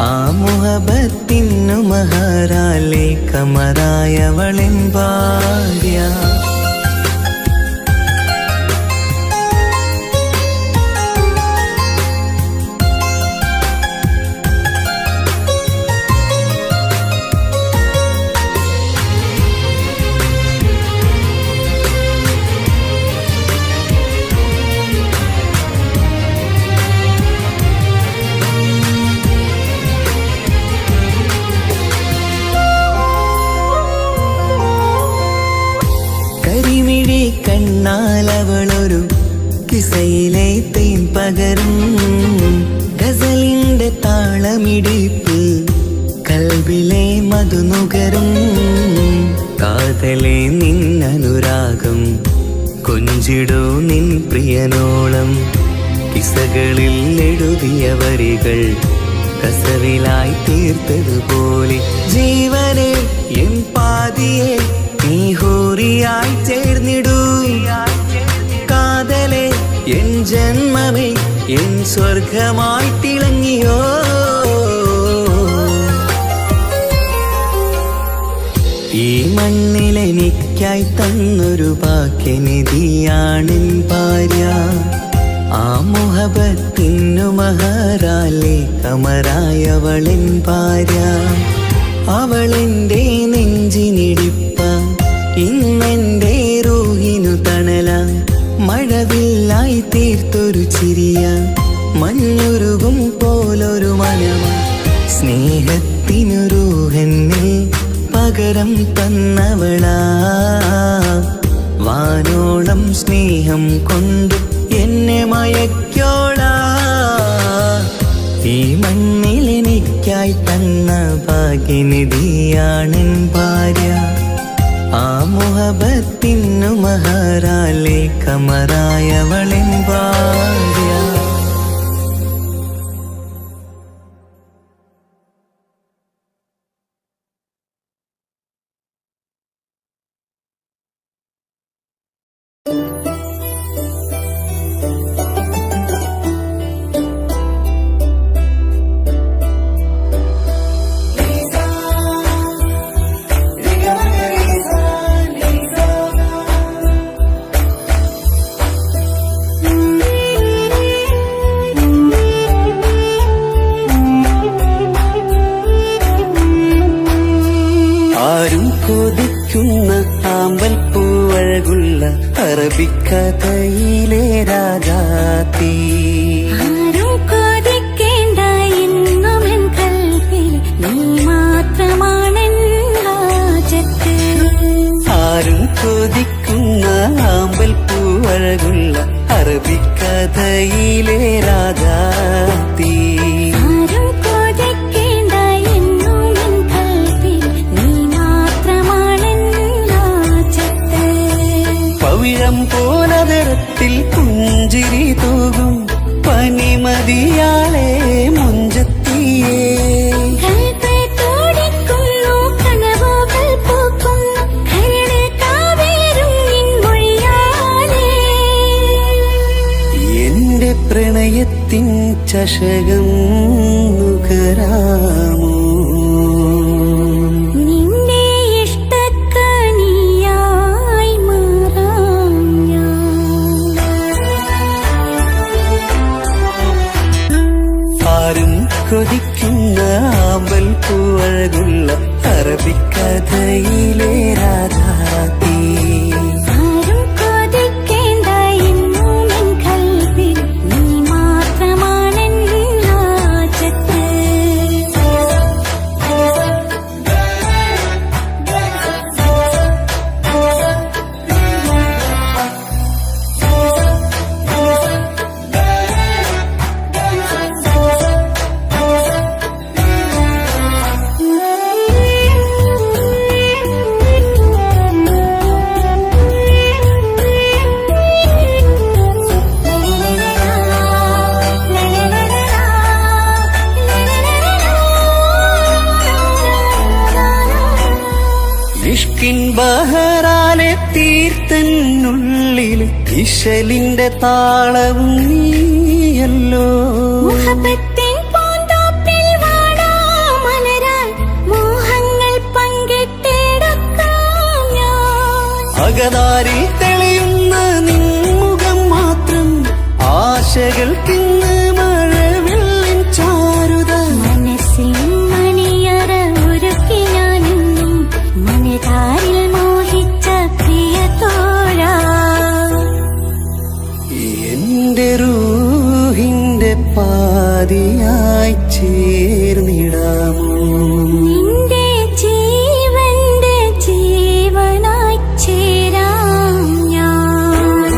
ആ മുഹബത്തിനു മഹറാലെ കമറായവളെൻ ഭാര്യ. കണ്ണാലവളൊരു കിസയിലെ തേൻ പകരും. ഗസലിന്റെ താളമിടിപ്പ് കൽബിലെ മധുനുകരും. കാതലെ നിന്നനുരാഗം കൊഞ്ചിടൂ നിൻ പ്രിയനോളം. കിസകളിൽ എഴുതിയ വരികൾ കസവിലായി തീർത്തതുപോലെ. ജീവനെ എൻ പാതിയെ നീ ഹൂറിയായി ചേർന്നിടൂ. കാതലെ എൻ ജന്മമേ എൻ സ്വർഗമായി തിളങ്ങിയോ. ഈ മണ്ണിലെനിക്കായി തന്നൊരു ഭാഗ്യനിധിയാണെൻ ഭാര്യ. ആ മുഹബത്തിനു മഹറാലെ കമറായവളെൻ ഭാര്യ. അവളെന്റെ നെഞ്ചിനിടിപ്പ, ഇന്നെന്റെ റൂഹിനു തണല. മഴവില്ലായി തീർത്തൊരു ചിരിയ, മഞ്ഞുരുകും പോലൊരു മനമ. സ്നേഹത്തിനു റൂഹെന്നെ പകരം തന്നവളാ. വാനോളം സ്നേഹം കൊണ്ട് എന്നെ മയക്കോളാ. ഈ മണ്ണിലെനിക്കായി തന്ന ഭാഗ്യനിധിയാണെൻ ഭാര്യ. ആ മുഹബത്തിനു മഹറാലെ കമറായവളെൻ ഭാര്യ. അറബിക്കഥയിലെ രാജാത്തി. ആരും കൊതിക്കേണ്ട എന്നുമെൻ കൽവിൽ നീ മാത്രമാണെൻ ഹാജത്ത്. ആരും കൊതിക്കുന്ന ആമ്പൽ പൂവഴകുള്ള അറബിക്കഥയിലെ രാജാത്തി. ആരും കൊതിക്കേണ്ട എന്നുമെൻ കൽവിൽ നീ മാത്രമാണെൻ ഹാജത്ത്. പവിഴം പോലതരത്തിൽ പുഞ്ചിരി തൂകും പനിമതിയാളെ മുഞ്ചത്തിയേ. കൽബ് തുടിക്കുന്നു, കനവുകൾ പൂക്കുന്നു, കരള് കാവേരും നിൻ മൊഴിയാലേ. എന്റെ പ്രണയത്തിൻ ചഷകം നുകരാമോ? നിന്റെ ഇഷ്ടക്കനിയായി മാറാം ഞാൻ. ആരും കൊതിക്കുന്ന ആമ്പൽ പൂവഴകുള്ള അറബിക്കഥയിലെ രാജാത്തി. ആരും കൊതിക്കേണ്ട എന്നുമെൻ കൽവിൽ നീ മാത്രമാണെൻ ഹാജത്ത്. ഇഷ്കിൻ ബഹറാലെ തീർത്തന്നുള്ളിൽ ഇശലിന്റെ താളവും നീയല്ലോ. മുഹബത്തിൻ പൂന്തോപ്പിൽ വാടാമലരായി മോഹങ്ങൾ പങ്കിട്ടെടുക്കാം ഞാൻ. അകതാരിൽ തെളിയുന്ന നിൻമുഖം മാത്രം ആശകൾക്കിന്ന് മഴവില്ലിൻ ചാരുത. മനസ്സിൻ മണിയറ ഒരുക്കി ഞാനെന്നും മനതാരിൽ മോഹിച്ച പ്രിയ തോഴാ. എന്റെ റൂഹിന്റെ പാതിയായി ചേർന്നിടാമോ? നിന്റെ ജീവന്റെ ജീവനായി ചേരാം ഞാൻ.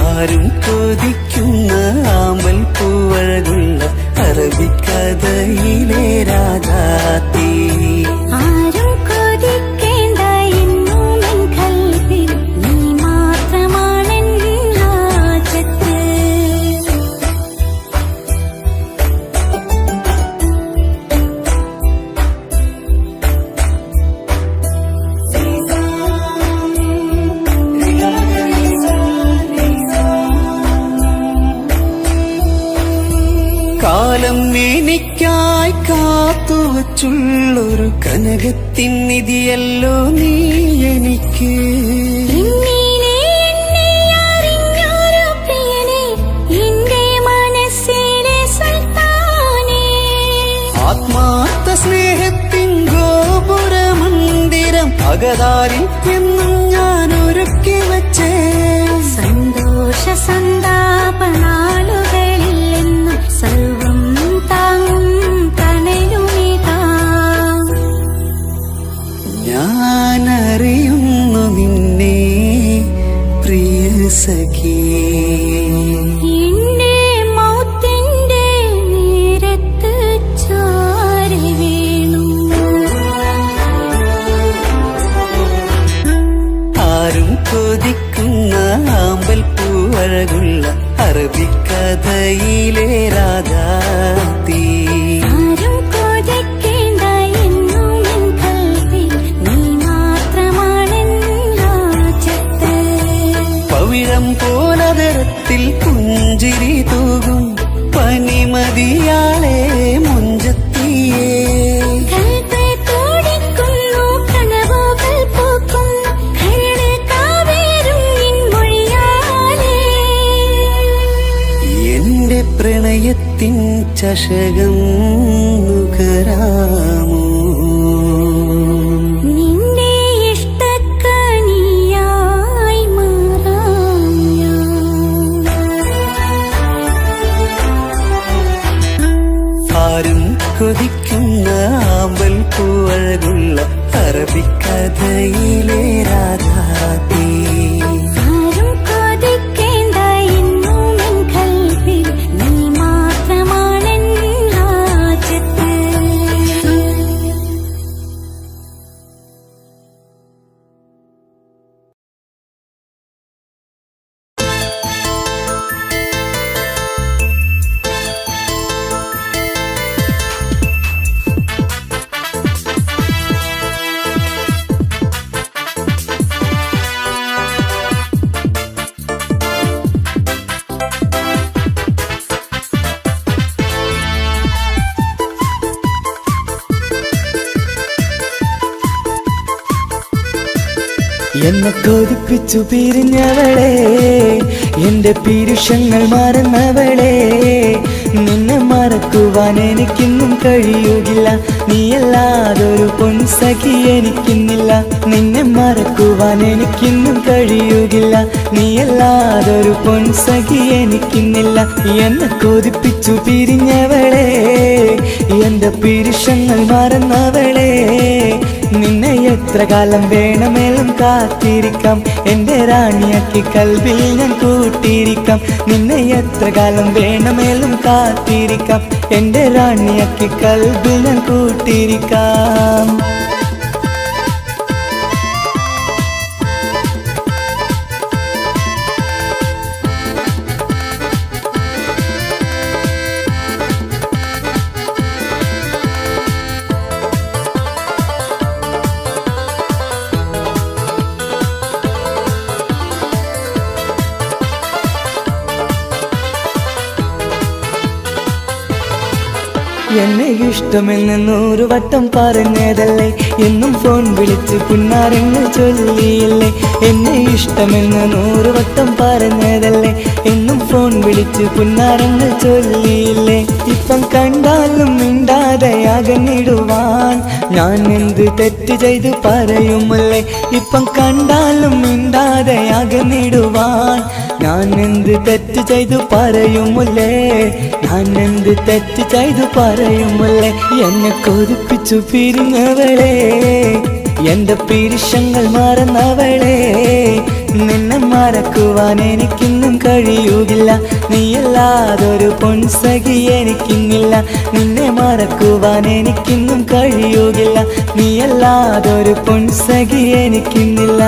ആരും കൊതിക്കുന്ന ആമ്പൽ പൂവഴകുള്ള അറബിക്കഥയിലെ രാജാത്തി. ആരും കൊതിക്കേണ്ട എന്നുമെൻ കൽവിൽ നീ മാത്രമാണെൻ ഹാജത്ത്. കാലം എനിക്കായി കാത്തുവച്ചുള്ളൊരു കനകത്തിൻ നിധിയല്ലോ നീ എനിക്ക്. ഇന്നീനെ എന്നെ അറിഞ്ഞൊരു പ്രിയനെ, എന്റെ മനസ്സിലെ സുൽത്താനേ. ആത്മാർത്ഥ സ്നേഹത്തിൻ ഗോപുര മന്ദിരം അകതാരിൽ എന്നും ഞാൻ ഒരുക്കി വച്ചേ. സന്തോഷ സന്താപനാളുകളിൽ എന്നും സർവം താങ്ങും തണലുമിതാ. ഞാനറിയുന്നു നിന്നെ പ്രിയ സഖി. എന്റെ മൗത്തിന്റെ നേരത്ത് ചാരി വീണു. ആരും കൊതിക്കുന്ന ആമ്പൽ പൂവഴകുള്ള അറബിക്കഥയിലെ രാജാത്തി. ആരും കൊതിക്കേണ്ട എന്നുമെൻ കൽവിൽ നീ മാത്രമാണെൻ ഹാജത്ത്. പവിഴം പോലതരത്തിൽ പുഞ്ചിരി തൂകും പനിമതിയാളെ മുഞ്ചത്തിയേ. കൽബ് തുടിക്കുന്നു, കനവുകൾ പൂക്കുന്നു, കരള് കാവേരും നിൻ മൊഴിയാലേ. എന്റെ പ്രണയത്തിൻ ചഷകം നുകരാമോ? നിന്റെ ഇഷ്ട എന്നെ കൊതിപ്പിച്ചു പിരിഞ്ഞവളെ, എന്റെ പീരുഷങ്ങൾ മറന്നവളെ, നിന്നെ മറക്കുവാൻ എനിക്കിന്നും കഴിയുകില്ല, നീയല്ലാതൊരു പൊൻസഖി എനിക്കിന്നില്ല. നിന്നെ മറക്കുവാൻ എനിക്കിന്നും കഴിയുകില്ല, നീയല്ലാതൊരു പൊൻസഖി എനിക്കിന്നില്ല. എന്നെ കൊതിപ്പിച്ചു പിരിഞ്ഞവളെ, എന്റെ പീരുഷങ്ങൾ മറന്നവളെ, നിന്നെ എത്ര കാലം വേണമെങ്കിലും കാത്തിരിക്കാം, എന്റെ റാണിയാക്കി കൽവിൽ ഞാൻ കൂട്ടിയിരിക്കാം. നിന്നെ എത്ര കാലം വേണമെങ്കിലും കാത്തിരിക്കാം, എന്റെ റാണിയാക്കി കൽവിൽ ഞാൻ കൂട്ടിയിരിക്കാം. എന്നെ ഇഷ്ടമെന്ന് 100 വട്ടം പറഞ്ഞതല്ലേ, എന്നും ഫോൺ വിളിച്ച് പുന്നാരങ്ങൾ ചൊല്ലിയില്ലേ. എന്നെ ഇഷ്ടമെന്ന് 100 വട്ടം പറഞ്ഞതല്ലേ, എന്നും ഫോൺ വിളിച്ച് പുന്നാരങ്ങൾ ചൊല്ലിയില്ലേ. ഇപ്പം കണ്ടാലും മിണ്ടാതെ അകന്നിടുവാൻ ഞാൻ എന്ത് തെറ്റ് ചെയ്ത് പറയുമല്ലേ. ഇപ്പം കണ്ടാലും മിണ്ടാതെ അകന്നിടുവാൻ ഞാൻ എന്ത് തെറ്റ് ചെയ്തു പറയുമല്ലേ, ഞാൻ എന്ത് തെറ്റ് ചെയ്തു പറയുമല്ലേ. എന്നെ കൊതിപ്പിച്ചു പിരിഞ്ഞവളെ, എന്റെ പീരുഷങ്ങൾ മറന്നവളെ, നിന്നെ മറക്കുവാൻ എനിക്കിന്നും കഴിയുകില്ല, നീയല്ലാതൊരു പൊൻസഖി എനിക്കിന്നില്ല. നിന്നെ മറക്കുവാൻ എനിക്കിന്നും കഴിയുകില്ല, നീയല്ലാതൊരു പൊൻസഖി എനിക്കിന്നില്ല.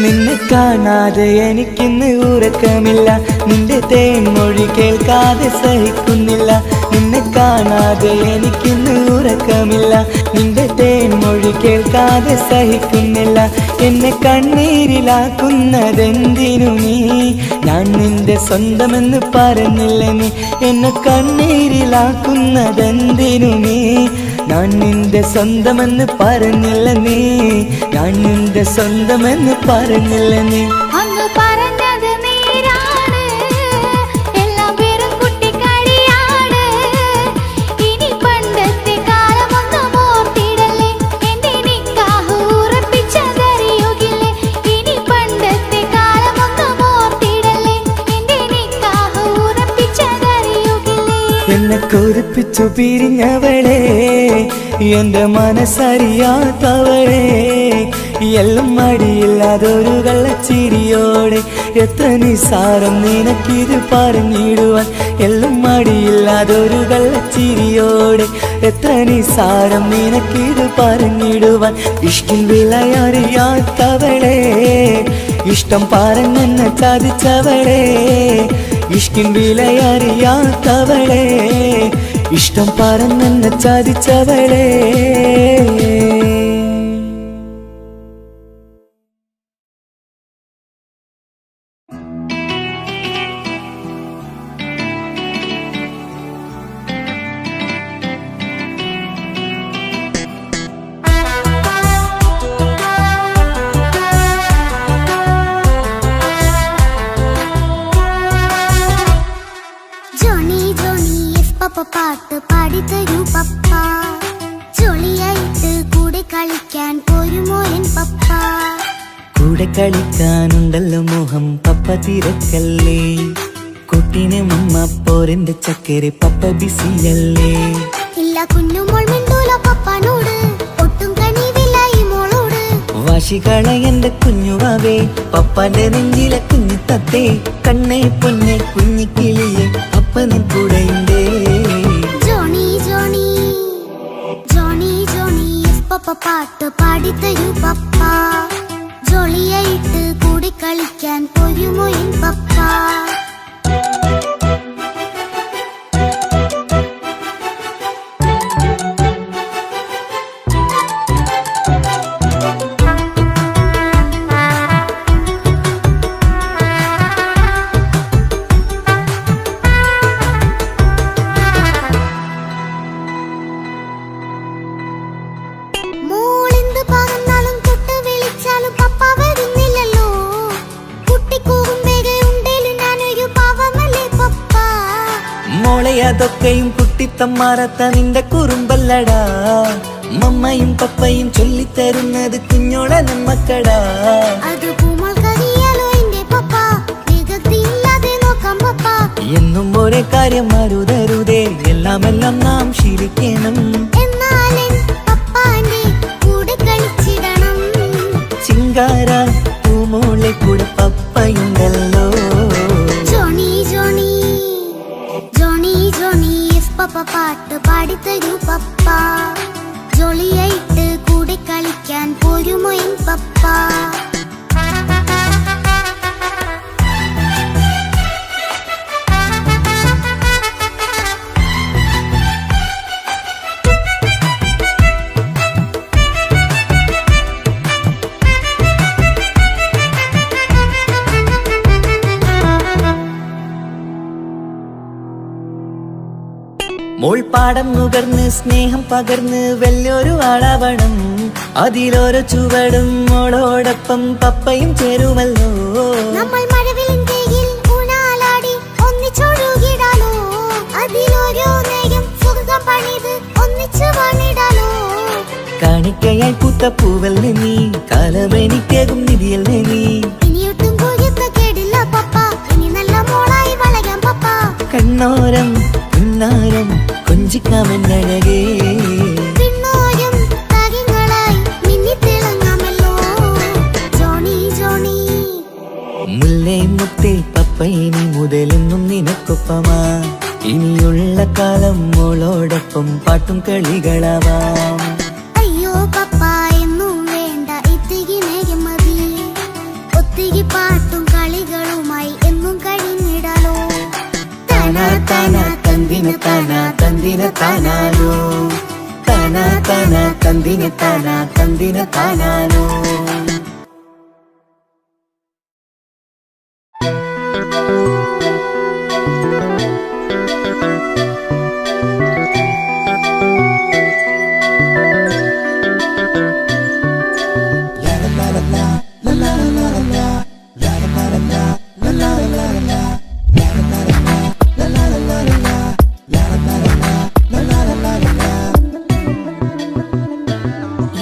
നിന്നെ കാണാതെ എനിക്കിന്ന് ഉറക്കമില്ല, നിന്റെ തേൻമൊഴി കേൾക്കാതെ സഹിക്കുന്നില്ല. നിന്നെ കാണാതെ എനിക്കിന്ന് ഉറക്കമില്ല, നിന്റെ തേൻമൊഴി കേൾക്കാതെ സഹിക്കുന്നില്ല. എന്നെ കണ്ണീരിലാക്കുന്നതെന്തിനു നീ, ഞാൻ നിന്റെ സ്വന്തമെന്ന് പറഞ്ഞില്ല നീ. എന്നെ കണ്ണീരിലാക്കുന്നതെന്തിനു നീ, ഞാൻ നിന്റെ സ്വന്തമെന്ന് പറഞ്ഞില്ല നീ, ഞാൻ നിന്റെ സ്വന്തമെന്ന് പറഞ്ഞില്ല നീ. അങ്ങ് പറഞ്ഞത് നേരാണ്, എല്ലാം വെറും കുട്ടിക്കളിയാണ്. ഇനി പണ്ടത്തെ കാലമൊന്നും ഓർത്തിടല്ലേ, എന്റെ നിക്കാഹ് ഉറപ്പിച്ചതറിയുകില്ലേ. ഇനി പണ്ടത്തെ കാലമൊന്നും ഓർത്തിടല്ലേ, എന്റെ നിക്കാഹ് ഉറപ്പിച്ചതറിയുകില്ലേ. എന്നെ കൊതിപ്പിച്ചു പിരിഞ്ഞവളെ, എന്റെ മനസ്സറിയാത്തവളെ, എല്ലാം മടിയില്ലാതൊരു കള്ളച്ചിരിയോടെ, എത്ര നിസാരം നിനക്കിത് പറഞ്ഞിടുവാൻ. എല്ലാം മടിയില്ലാതൊരു കള്ളച്ചിരിയോടെ, എത്ര നിസാരം നിനക്കിത് പറഞ്ഞിടുവാൻ. ഇഷ്കിൻ വിലയറിയാത്തവളെ, ഇഷ്ടം പറഞ്ഞെന്നെ ചതിച്ചവളെ, ഇഷ്കിൻ വിലയറിയാത്തവളെ, ഇഷ്ടം പറഞ്ഞെന്നെ ചതിച്ചവളെ. ജോണി ജോണി എസ് പപ്പ പാട്ട് പാടിത്തരൂ പപ്പ, ജോളിയായിട്ട് കൂടെ കളിക്കാൻ പോരുമോ എൻ പപ്പ. കൂടെ കളിക്കാനുണ്ടല്ലോ മോഹം പപ്പ തിരക്കല്ലേ, കുട്ടീനെ മമ്മ പോരെന്റെ ചക്കരെ പപ്പ ബിസിയല്ലേ. ഇല്ല കുഞ്ഞുമോൾ മിണ്ടൂല പപ്പനോട്, ഒട്ടും കണിവില്ല ഈ മോളോട്. വാശികള എന്റെ കുഞ്ഞുവാവേ, പപ്പാന്റെ നെഞ്ചിലെ കുഞ്ഞു തത്തേ, കണ്ണേ പൊന്നെ കുഞ്ഞിക്കിളിയെ അപ്പനും കൂടെയുണ്ടേ. Johnny Johnny Johnny Johnny yes papa പാട്ട് പാടിത്തരൂ പപ്പ, ജോളിയായിട്ട് കൂടെ കളിക്കാൻ പോരുമോ എൻ പപ്പ. മോളെ അതൊക്കെയും കുട്ടിത്തമ്മാറത്ത നിന്റെ കുറുമ്പല്ലടാ. മമ്മയും പപ്പയും ചൊല്ലിത്തരുന്നത് കുഞ്ഞോളെ നമ്മക്കടാ. അത് പൂമൾക്കറിയാലോ എന്റെ പപ്പ, വികൃതിയില്ലാതെ നോക്കാം പപ്പ. എന്നും ഒരേ കാര്യം അരുതരുതേ, എല്ലാം നാം ശീലിക്കണം. എന്നാലും പപ്പാന്റെ കൂടെ കളിച്ചിടണം. ചിങ്കാര പൂമോളെ കൂടെ പപ്പയുണ്ടല്ലോ. Johnny Johnny Johnny Johnny yes papa പാട്ട് പാടിത്തരൂ പപ്പ. ജോളിയായിട്ട് കൂടെ കളിക്കാൻ പോരുമോ എൻ പപ്പ? മോൾ പാടം നുകർന്ന് സ്നേഹം പകർന്ന് വലിയൊരു ആളാവണം. അതിലോരോ ചുവടും മോളോടൊപ്പം പപ്പയും ചേരുമല്ലോ. നമ്മൾ മഴവിലിൻ കീഴിൽ ഊഞ്ഞാലാടി ഒന്നിച്ചൊഴുകിടാലോ. അതിലോരോ നേരം സുഖം പണിത് ഒന്നിച്ചു വാണിടാലോ. കാണിക്കയായി പൂത്ത പൂവല്ലേ നീ, കാലമെനിക്കേകും നിധിയല്ലേ നീ. ഇനിയൊട്ടും കുരുത്ത കേടില്ല പപ്പ, ഇനി നല്ല മോളായി വളരാം പപ്പ. കണ്ണോരം പിന്നാരം കൊഞ്ചിക്കാമെന്നഴകേ. പിന്നോരം താരങ്ങളായി മിന്നിത്തിളങ്ങാമല്ലോ. ജോണി ജോണി മുല്ലേ മുത്തേ പപ്പ ഇനി മുതലെന്നും നിനക്കൊപ്പമാ. ഇനിയുള്ള കാലം മോളോടൊപ്പം പാട്ടും കളികളാവാം. അയ്യോ പപ്പ എന്നും വേണ്ട ഇത്തിരി നേരം മതി. ഒത്തിരി പാട്ടും കളികളുമായി എന്നും കഴിഞ്ഞിടാലോ. താനാ താനാ തന്തിന താനാ തന്തിന താനാലോ. താനാ താനാ തന്തിന താനാ തന്തിന താനാലോ.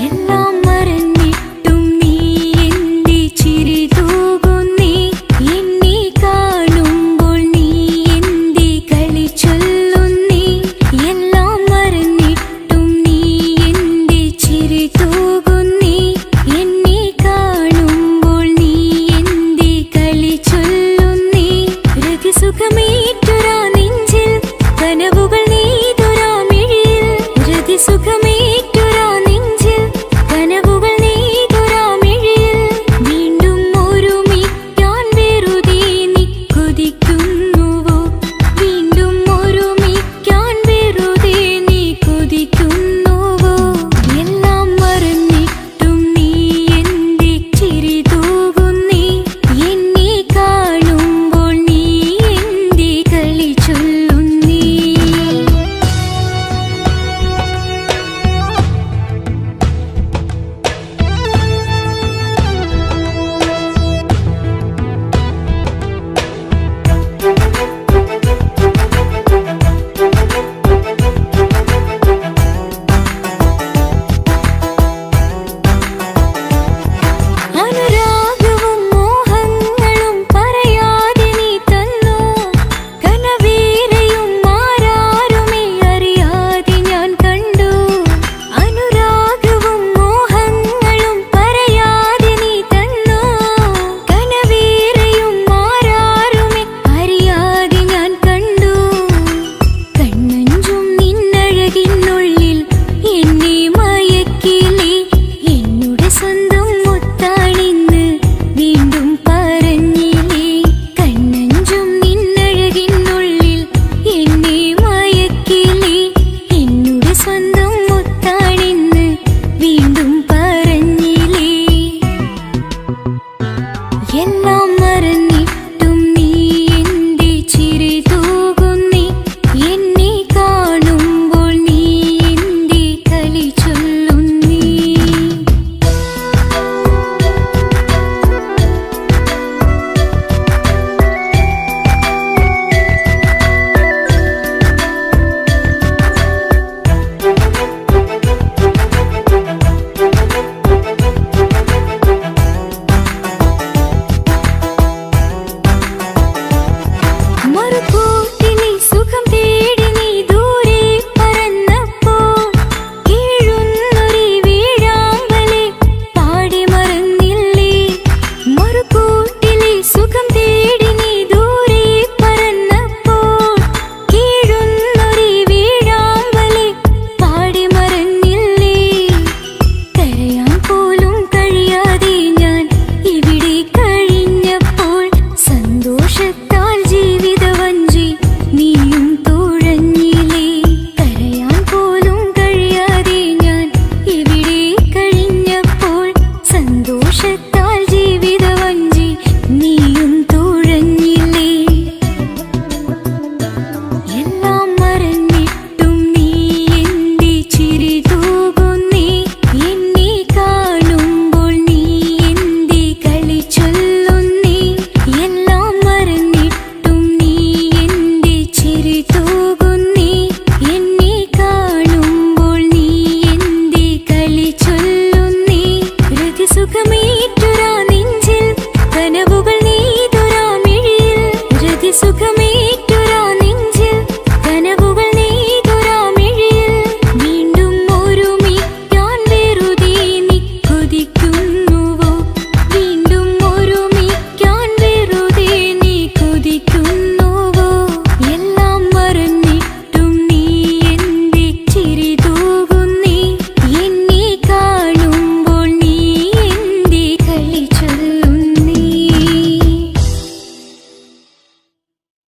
എല്ലാം മറന്നിട്ടും നീ എന്റെ ചിരി തൂകുന്നേ. എന്നെ കാണുമ്പോൾ നീ എന്റെ കളി ചൊല്ലുന്നേ. എല്ലാം മറന്നിട്ടും നീ എന്റെ ചിരി തൂകുന്നേ. എന്നെ കാണുമ്പോൾ നീ എന്റെ കളി ചൊല്ലുന്നേ. രതിസുഖമേറ്റുരാ നെഞ്ചിൽ കനവുകൾ നെയ്തുരാ മിഴിയിൽ. രതിസുഖമേറ്റുരാ നെഞ്ചിൽ കനവുകൾ നെയ്തുരാ മിഴിയിൽ. വീണ്ടും ഒരുമിക്കാൻ വെറുതെ നീ കൊതിക്കുന്നുവോ? വീണ്ടും ഒരുമിക്കാൻ വെറുതെ നീ കൊതിക്കുന്നുവോ? എല്ലാം മറന്നിട്ടും നീ എന്റെ ചിരി തൂകുന്നേ. എന്നെ കാണുമ്പോൾ നീ എന്റെ കളി ചൊല്ലുന്നേ.